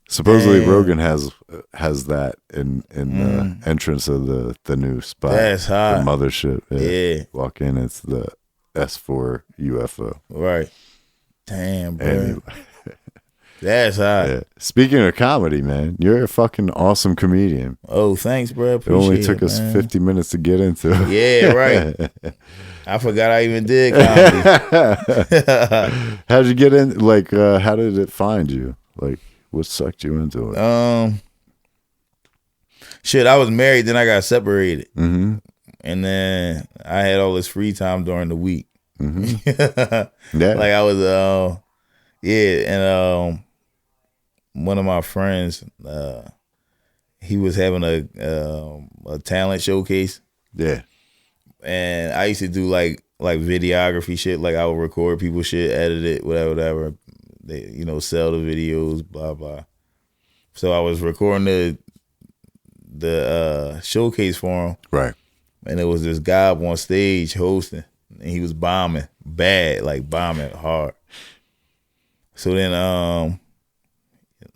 Supposedly Rogan has that in the entrance of the new spot. That's hot. The mothership. Yeah. Walk in, it's the S4 UFO. Right. Damn, bro. Anyway. That's hot. Yeah. Speaking of comedy, man, you're a fucking awesome comedian. Oh, thanks, bro. It only took us 50 minutes to get into it. Yeah, right. I forgot I even did comedy. How'd you get in? Like, how did it find you? Like, what sucked you into it? Shit, I was married, then I got separated. Mm-hmm. And then I had all this free time during the week. Mm-hmm. Yeah. Like I was, and one of my friends, he was having a talent showcase. Yeah. And I used to do like videography shit. Like I would record people's shit, edit it, whatever. They, sell the videos, blah blah. So I was recording the showcase for him, Right. and it was this guy up on stage hosting, and he was bombing bad, like bombing hard. So then,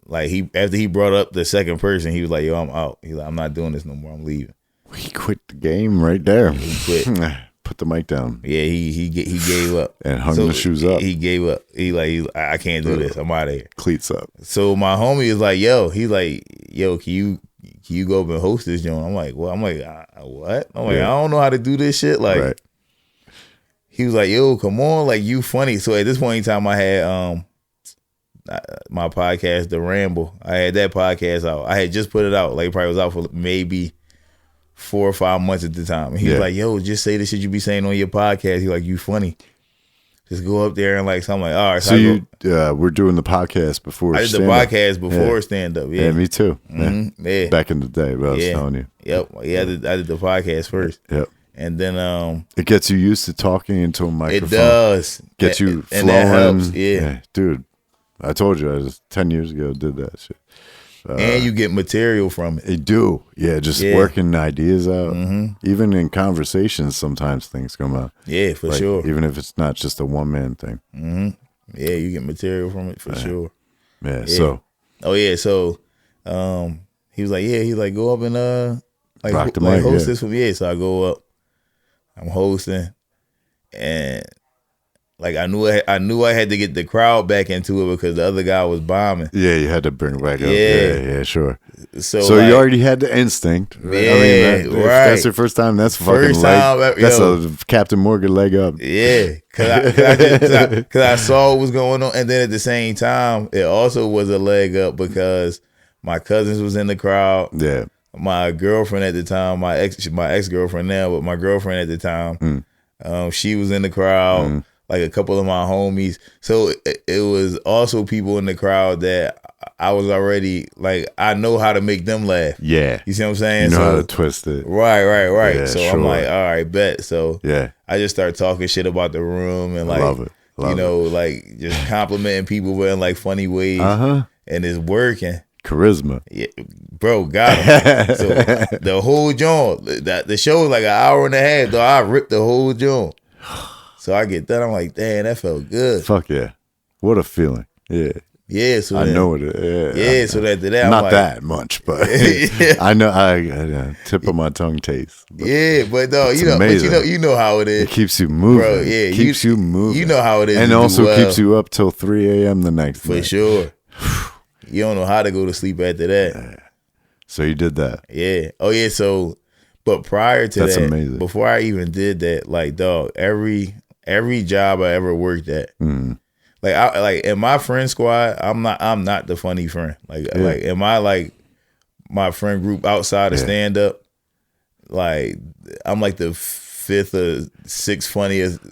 like after he brought up the second person, he was like, "Yo, I'm out." He's like, "I'm not doing this no more. I'm leaving." He quit the game right there. He quit. Put the mic down. Yeah, he gave up And hung the shoes up. He gave up. I can't do this. I'm out of here. Cleats up. So my homie is like, "Yo," he's like, "Yo, can you go up and host this joint?" I'm like, "Well," I'm like, "What?" I'm like, "I don't know how to do this shit." Like, Right. he was like, "Yo, come on, like you funny." So at this point in time, I had my podcast, The Ramble. I had that podcast out. I had just put it out. Like, it probably was out for maybe 4 or 5 months at the time. And he was like, "Yo, just say the shit you be saying on your podcast." He like, "You funny. Just go up there and like." So I'm like, "All right." So you we're doing the podcast before. I did the stand-up. podcast before stand up. Yeah, me too. Yeah. Back in the day, but I was telling you. Yep. Yeah, I did the podcast first. Yep. And then it gets you used to talking into a microphone. it does. Gets you and flowing. that helps. Yeah. Dude, I told you I was 10 years ago did that shit. And you get material from it. They do. Yeah, just working ideas out. Even in conversations, sometimes things come out. Yeah, for sure. Even if it's not just a one-man thing. Yeah, you get material from it for sure. Yeah, so. Oh yeah, so he was like, he's like, go up and like, Rock the like mic, host yeah. this for me. Yeah, so I go up, I'm hosting, and like I knew I had to get the crowd back into it because the other guy was bombing. Yeah, you had to bring it back up. Yeah. Yeah, sure. So like, you already had the instinct. Yeah, if right. that's your first time, that's a fucking leg. That's a Captain Morgan leg up. Yeah, cause I saw what was going on, and then at the same time, it also was a leg up because my cousins was in the crowd. Yeah. My girlfriend at the time, my ex girlfriend now, but my girlfriend at the time, she was in the crowd. Like a couple of my homies. So it was also people in the crowd that I was already like, I know how to make them laugh. Yeah. You see what I'm saying? You know how to twist it. Right. Yeah, so sure. I'm like, all right, bet. So yeah, I just start talking shit about the room and like, love it. Like just complimenting people in like funny ways. And it's working. Charisma. Yeah, bro, got him. So the whole joint, the show was like an hour and a half, though. I ripped the whole joint. So I get done, I'm like, damn, that felt good. Fuck yeah. What a feeling. Yeah. Yeah, so I then, know it. Yeah. Yeah, so after that, I'm not like, that much, but I know. I tip of my tongue taste. But yeah, but no, it's you know, amazing. but you know how it is. It keeps you moving. Bro, yeah, keeps you moving. You know how it is, and to also do well. keeps you up till 3 a.m. the next for night. sure. You don't know how to go to sleep after that. So you did that. Yeah. Oh yeah. So, but prior to That's that, amazing. before I even did that, like, dog, every job I ever worked at, like in my friend squad, I'm not the funny friend. Like in my friend group outside of stand up, like I'm like the 5th or 6th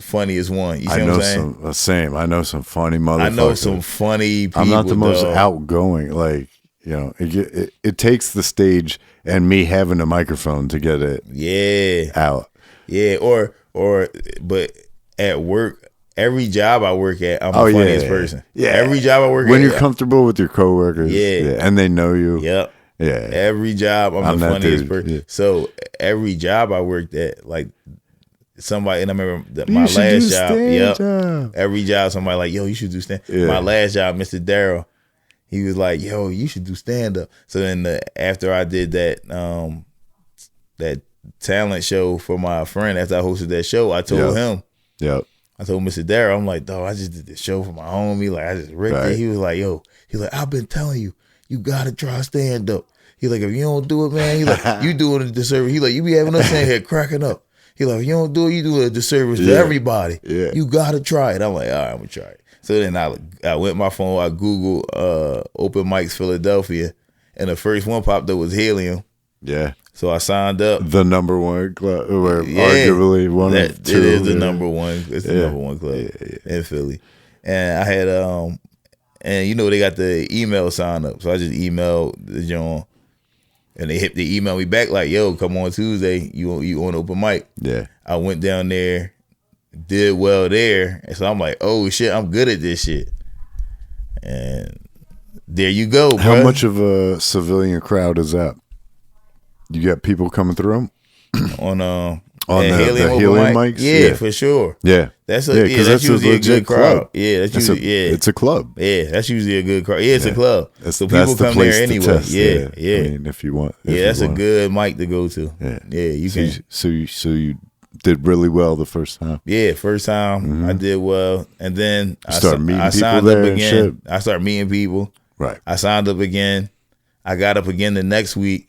funniest one. You see what I'm saying? Same. I know some funny motherfuckers. I know some funny people. I'm not the most dog. outgoing. Like, you know, it takes the stage and me having a microphone to get it out. Yeah, but at work, every job I work at, I'm the funniest person. Yeah. Every job I work at. When you're comfortable with your coworkers. Yeah. And they know you. Yep. Yeah. Every job, I'm the funniest dude. person. Yeah. So every job I worked at, like somebody, and I remember You my should last do job. stand-up. Every job, somebody like, yo, you should do stand. Yeah. My last job, Mr. Darryl, he was like, yo, you should do stand up. So then after I did that that talent show for my friend, after I hosted that show, I told him. Yep. I told Mr. Darryl, I'm like, dog, I just did this show for my homie. Like, I just ripped it. He was like, yo, he's like, I've been telling you, you gotta try stand up. He's like, if you don't do it, man, he's like, you doing a disservice. He's like, you be having us in here cracking up. He's like, if you don't do it, you do a disservice to everybody. Yeah. You gotta try it. I'm like, all right, I'm gonna try it. So then I went my phone, I Googled open mics Philadelphia, and the first one popped up was Helium. Yeah. So I signed up. The number one club, or arguably one of two. It is the number one. It's the number one club in Philly. And I had and you know they got the email sign up, so I just emailed the John, and they emailed me back like, "Yo, come on Tuesday, you on open mic?" Yeah. I went down there, did well there, and so I'm like, "Oh shit, I'm good at this shit." And there you go, bro. How much of a civilian crowd is that? You got people coming through on the Helium Helium mic? mics? Yeah, for sure. Yeah. That's because that's usually a good crowd. club. Yeah, that's usually It's a club. Yeah, that's usually a good crowd. Yeah, it's a club. So people That's the come place there to anyway. test, Yeah, yeah. I mean, if you want. Yeah, that's a good mic to go to. Yeah. Yeah, you can. So you did really well the first time. Yeah, first time I did well, and then I started meeting people signed there up and shit. again. I started meeting people. Right. I signed up again. I got up again the next week.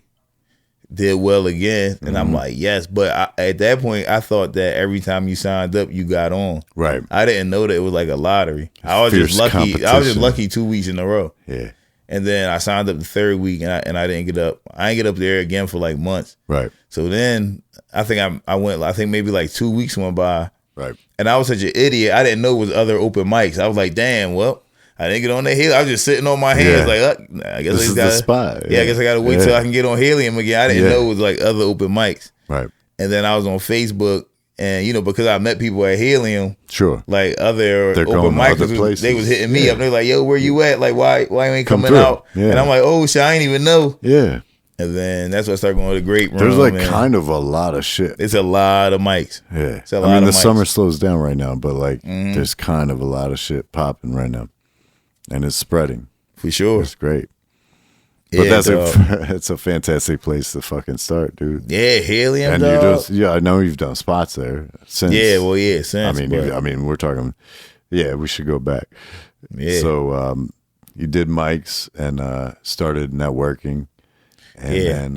Did well again, and I'm like, yes. But at that point, I thought that every time you signed up, you got on. Right. I didn't know that it was like a lottery. I was Fierce just lucky. I was just competition. lucky 2 weeks in a row. Yeah. And then I signed up the third week, and I didn't get up. I didn't get up there again for like months. Right. So then I think I went. I think maybe like 2 weeks went by. Right. And I was such an idiot. I didn't know it was other open mics. I was like, damn, well, I didn't get on the Helium. I was just sitting on my hands like, I guess This I is gotta, the spot. Yeah, I guess I got to wait till I can get on Helium again. I didn't know it was like other open mics. Right. And then I was on Facebook, and because I met people at Helium, Sure. like other They're open going to mics, other places. they was hitting me up. They're like, yo, where you at? Like, why you ain't Come coming through. out? Yeah. And I'm like, oh shit, I ain't even know. Yeah. And then that's when I started going to the Great Room. There's like and kind of a lot of shit. it's a lot of mics. Yeah. It's a lot the of mics. summer slows down right now, but like there's kind of a lot of shit popping right now. And it's spreading. For sure. It's great. But Yeah, it's a fantastic place to fucking start, dude. Yeah, Helium, And dog. I know you've done spots there since. Yeah, well, yeah, since. I mean, we're talking. Yeah, we should go back. Yeah. So you did mics and started networking, and then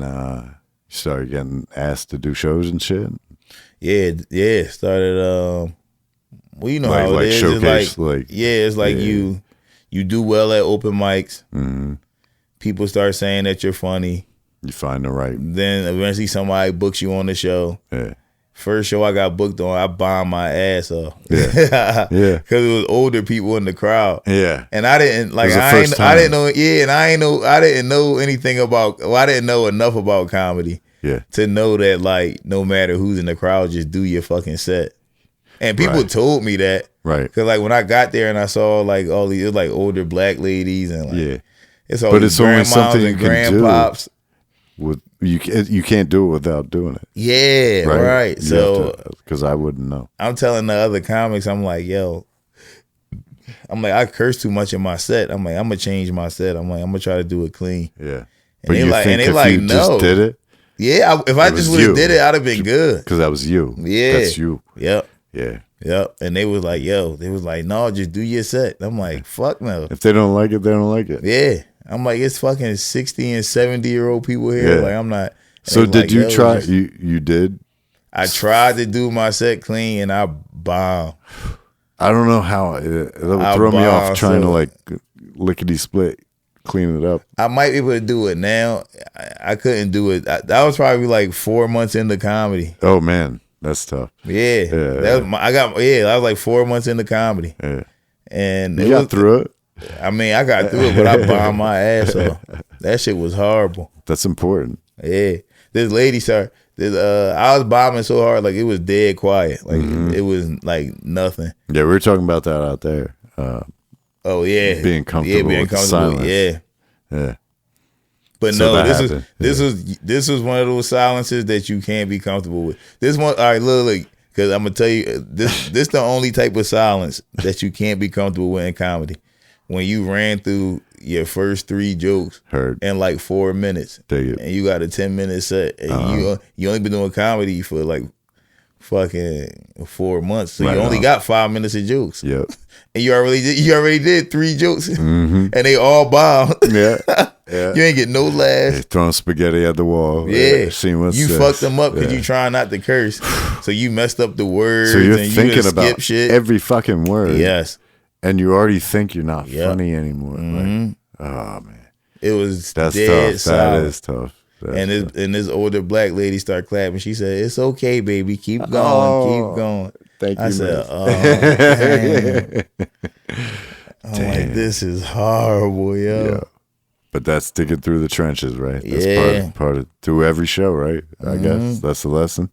you started getting asked to do shows and shit. Yeah. Started. Well, you know Like- how it like is. showcase, It's like, like- it's like you do well at open mics. Mm-hmm. People start saying that you're funny. You find the right. Then eventually somebody books you on the show. Yeah. First show I got booked on, I bombed my ass off. Yeah. Yeah. Because it was older people in the crowd. Yeah. And I didn't like. It was the I first didn't time. know. Yeah, and I didn't know anything about. Well, I didn't know enough about comedy Yeah. to know that like no matter who's in the crowd, just do your fucking set. And people Right. told me that. Right. Cause like when I got there and I saw like all these, it was like older black ladies and like Yeah. it's all But these it's only grandmas something and you can do. grandpops. With you can't do it without doing it. Yeah, right. So because I wouldn't know. I'm telling the other comics, I'm like, yo, I curse too much in my set. I'm like, I'm gonna change my set. I'm gonna try to do it clean. Yeah. And they like, and they if like, you no. just did it, Yeah, if I It was just would have you. did it, I'd have been good. because that was you. Yeah, That's you. Yep, Yeah. yep. And they was like, no, just do your set. I'm like, fuck no. If they don't like it, they don't like it. Yeah, I'm like, it's fucking 60 and 70-year-old people here. Yeah. Like, I'm not. So they did like, you yo, try? just- You did. I tried to do my set clean and I bombed. I don't know how it would I throw me off bombed, trying to so- like lickety split, clean it up. I might be able to do it now. I couldn't do it. That was probably like 4 months into comedy. Oh man, that's tough. Yeah, Yeah. that was I was like 4 months into comedy, Yeah. and You it got was, through it. I mean, I got through it, but I bombed my ass off. That shit was horrible. That's important. Yeah, this lady started. I was bombing so hard, like it was dead quiet. Like it was like nothing. Yeah, we were talking about that out there. Oh yeah, Being comfortable with the silence. Yeah, Yeah. but So no, that happened. this was one of those silences that you can't be comfortable with. This one, all right, look, because I'm gonna tell you, this the only type of silence that you can't be comfortable with in comedy. When you ran through your first 3 jokes Heard. in like 4 minutes, Dig it. and you got a 10-minute set, and you only been doing comedy for like fucking 4 months, so Right you only on. got 5 minutes of jokes, Yep. and you already did 3 jokes, and they all bombed. Yeah. Yeah. You ain't get no laughs. Hey, throwing spaghetti at the wall. Yeah, Seeing what's you next. fucked them up because Yeah. you trying not to curse, so you messed up the words. So you're and you thinking done about skip shit. every fucking word. Yes, And you already think you're not Yep. funny anymore. Like, oh man. it was That's dead tough. silent. That is tough. That's And tough. this older black lady started clapping. She said, "It's okay, baby. Keep going. Oh, keep going." Thank you, I said, man. "Oh, damn." I'm like, this is horrible, yo. Yeah. But that's digging through the trenches, right? That's Yeah. part of through every show, right? I guess that's the lesson.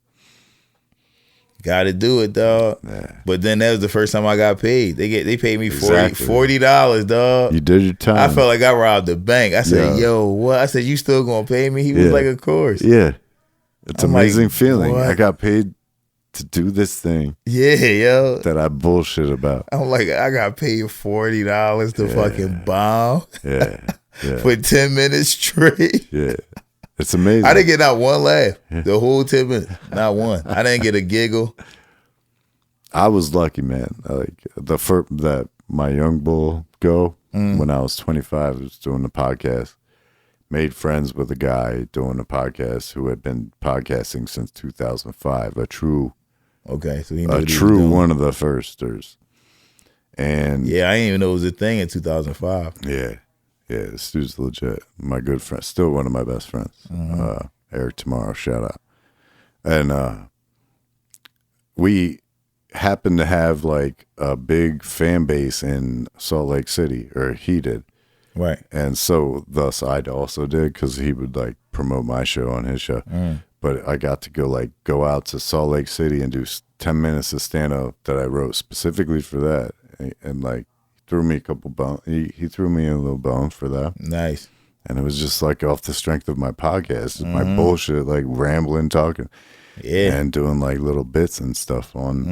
Got to do it, dog. Yeah. But then that was the first time I got paid. They paid me Exactly. $40, dog. You did your time. I felt like I robbed the bank. I said, Yeah. "Yo, what?" I said, "You still gonna pay me?" He was Yeah. like, "Of course." Yeah. It's I'm amazing like, feeling. what? I got paid to do this thing Yeah, yo. that I bullshit about. I'm like, I got paid $40 to fucking bomb Yeah. Yeah. for 10 minutes straight. Yeah. It's amazing. I didn't get not one laugh the whole 10 minutes. Not one. I didn't get a giggle. I was lucky, man. Like the first that my young bull go when I was 25 was doing the podcast. Made friends with a guy doing the podcast who had been podcasting since 2005. A true Okay, so he knew what he was true doing. one of the firsters. And Yeah, I didn't even know it was a thing in 2005. yeah, this dude's legit. My good friend, still one of my best friends. Eric Tomorrow, shout out. And we happened to have like a big fan base in Salt Lake City, or he did. Right. And so thus I also did, because he would like promote my show on his show. But I got to go out to Salt Lake City and do 10 minutes of stand up that I wrote specifically for that. And like threw me a couple bones. He threw me a little bone for that. Nice. And it was just like off the strength of my podcast, my bullshit, like rambling, talking, Yeah. and doing like little bits and stuff on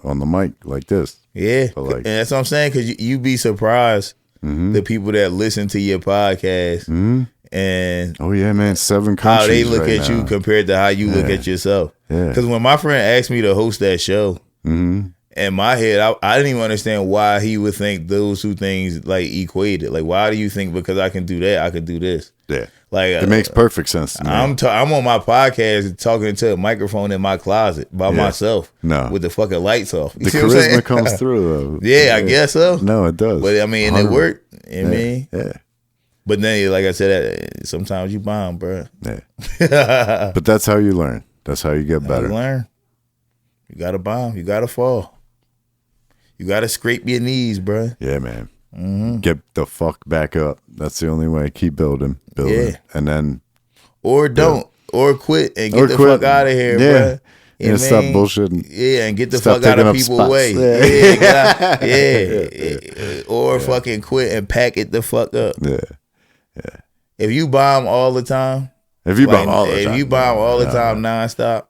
the mic like this. Yeah. But, like- and that's what I'm saying, because you be surprised the people that listen to your podcast and Oh yeah, man, 7 countries. how they look right at now. you compared to how you look at yourself. Yeah. Because when my friend asked me to host that show, in my head, I didn't even understand why he would think those two things like equated. Like, why do you think because I can do that, I could do this? Yeah, Like, it makes perfect sense to me. I'm on my podcast talking to a microphone in my closet by myself, No. with the fucking lights off. You the see what I'm saying? charisma comes through, though. Yeah, I guess so. No, it does. But I mean, it 100. worked. I mean, Yeah, but then, like I said, sometimes you bomb, bro. yeah. But that's how you learn. That's how you get You better. learn. You gotta bomb. You gotta fall. You gotta scrape your knees, bro. Yeah, man. Get the fuck back up. That's the only way. Keep building, Yeah. and then Or don't. Or quit and get Or the quit. fuck out of here, Yeah. bro. You know and what I stop mean? bullshitting. Yeah, and get the Stop fuck out taking of up people's spots. way. Yeah. Yeah, get out- yeah. Or fucking quit and pack it the fuck up. Yeah. If you bomb all the time, If you like, bomb all the time, if you bomb all the time nonstop,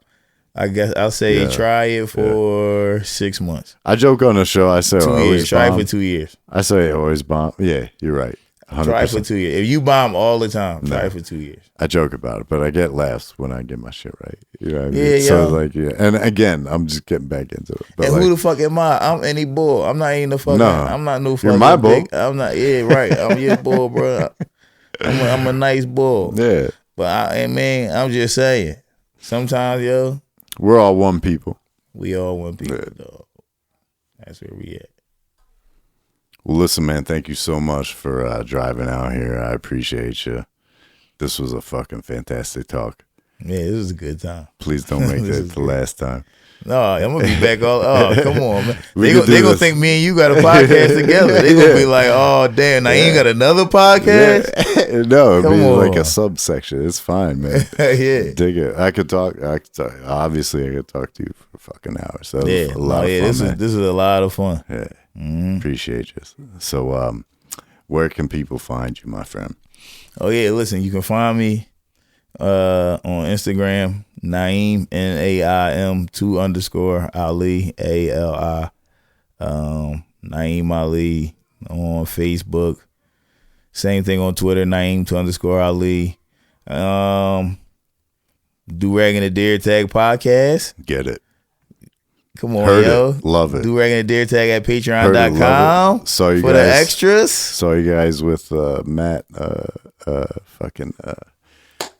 I guess I'll say Yeah. try it for 6 months. I joke on the show. I say 2 I years. always Try it bomb. for 2 years. I say I always bomb. Yeah, you're right. 100%. Try it for 2 years. If you bomb all the time, try it for 2 years. I joke about it, but I get laughs when I get my shit right. You know what I mean? Yeah, So yo. like, yeah. And again, I'm just getting back into it. But And like, who the fuck am I? I'm any bull. I'm not even the fucking. No. I'm not no fucking. You're my bull. big- I'm not. Yeah, right. I'm your bull, bro. I'm a nice bull. yeah, But I'm just saying. Sometimes, yo, we're all one people. we all want people, dog. That's where we at. Well, listen, man, thank you so much for driving out here. I appreciate you. This was a fucking fantastic talk. Yeah, this is a good time. Please don't make This that is the last time. No, I'm gonna be back all. Oh, come on, man. We They could do gonna this. think me and you got a podcast together. They gonna be like, oh damn, now you ain't got another podcast. Yeah. No, it'd Come be like on. a subsection. It's fine, man. Yeah. Dig it. I could talk. Obviously, I could talk to you for fucking hours. So Yeah, a lot of fun, this man. is a lot of fun. Yeah. Appreciate you. So, where can people find you, my friend? Oh yeah, listen, you can find me on Instagram, Naeem NAIM 2_ Ali ALI. Naeem Ali on Facebook. Same thing on Twitter, Naeem 2_ Ali. Do Rag and the Deer Tag podcast. Get it. Come on, Heard yo. it. Love it. Do Rag and the Deer Tag at Heard it. patreon.com Love it. Saw you for guys. the extras. Saw you guys with Matt.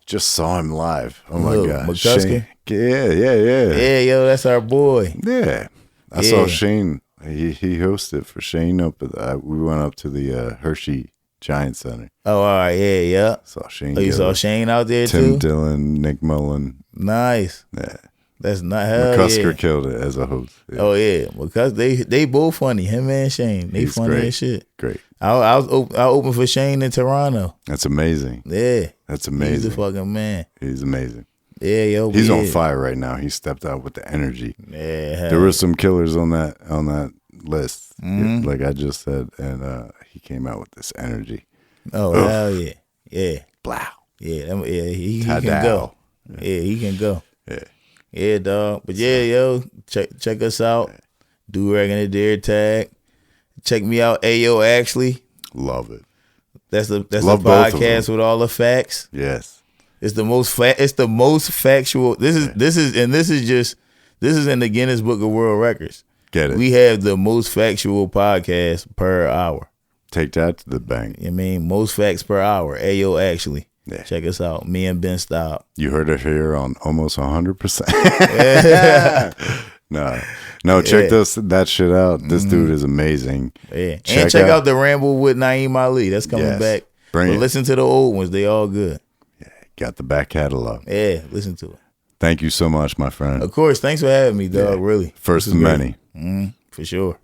Just saw him live. Oh my Look, god, McCusker? Shane. Yeah. Yeah, yo, that's our boy. Yeah. I Yeah. saw Shane. He hosted for Shane up at we went up to the Hershey Giant Center. Oh, all right, yeah. Saw Shane. Oh, you go. saw Shane out there Tim too? Dillon, Nick Mullen. Nice. Yeah. That's not hell McCusker yeah. killed it as a host. Yeah. Oh yeah, because they both funny. Him and Shane, they He's funny great. as shit. Great. I opened for Shane in Toronto. That's amazing. Yeah, That's he's amazing. the fucking man. He's amazing. Yeah, yo, He's yeah. on fire right now. He stepped out with the energy. Yeah, There were some killers on that list, Mm-hmm. like I just said, and he came out with this energy. oh hell yeah, yeah, Blow. yeah. He can Ta-dow. go. Yeah, he can go. Yeah. Yeah, dog. But yeah, yo, check us out. Do Rag and the Dare Tag. Check me out, Ayo Actually. Love it. That's the Love both of podcast them. with all the facts. Yes. It's the most factual. This is in the Guinness Book of World Records. Get it. We have the most factual podcast per hour. Take that to the bank. I mean, most facts per hour. Ayo Actually. Yeah. Check us out. Me and Ben Staub. You heard it here on almost 100%. No, check that shit out. This dude is amazing. Yeah. And check out the Ramble with Naeem Ali. That's coming back. Bring it. Listen to the old ones. They all good. Got the back catalog. Yeah, listen to it. Thank you so much, my friend. Of course. Thanks for having me, dog. Really. First of many. For sure.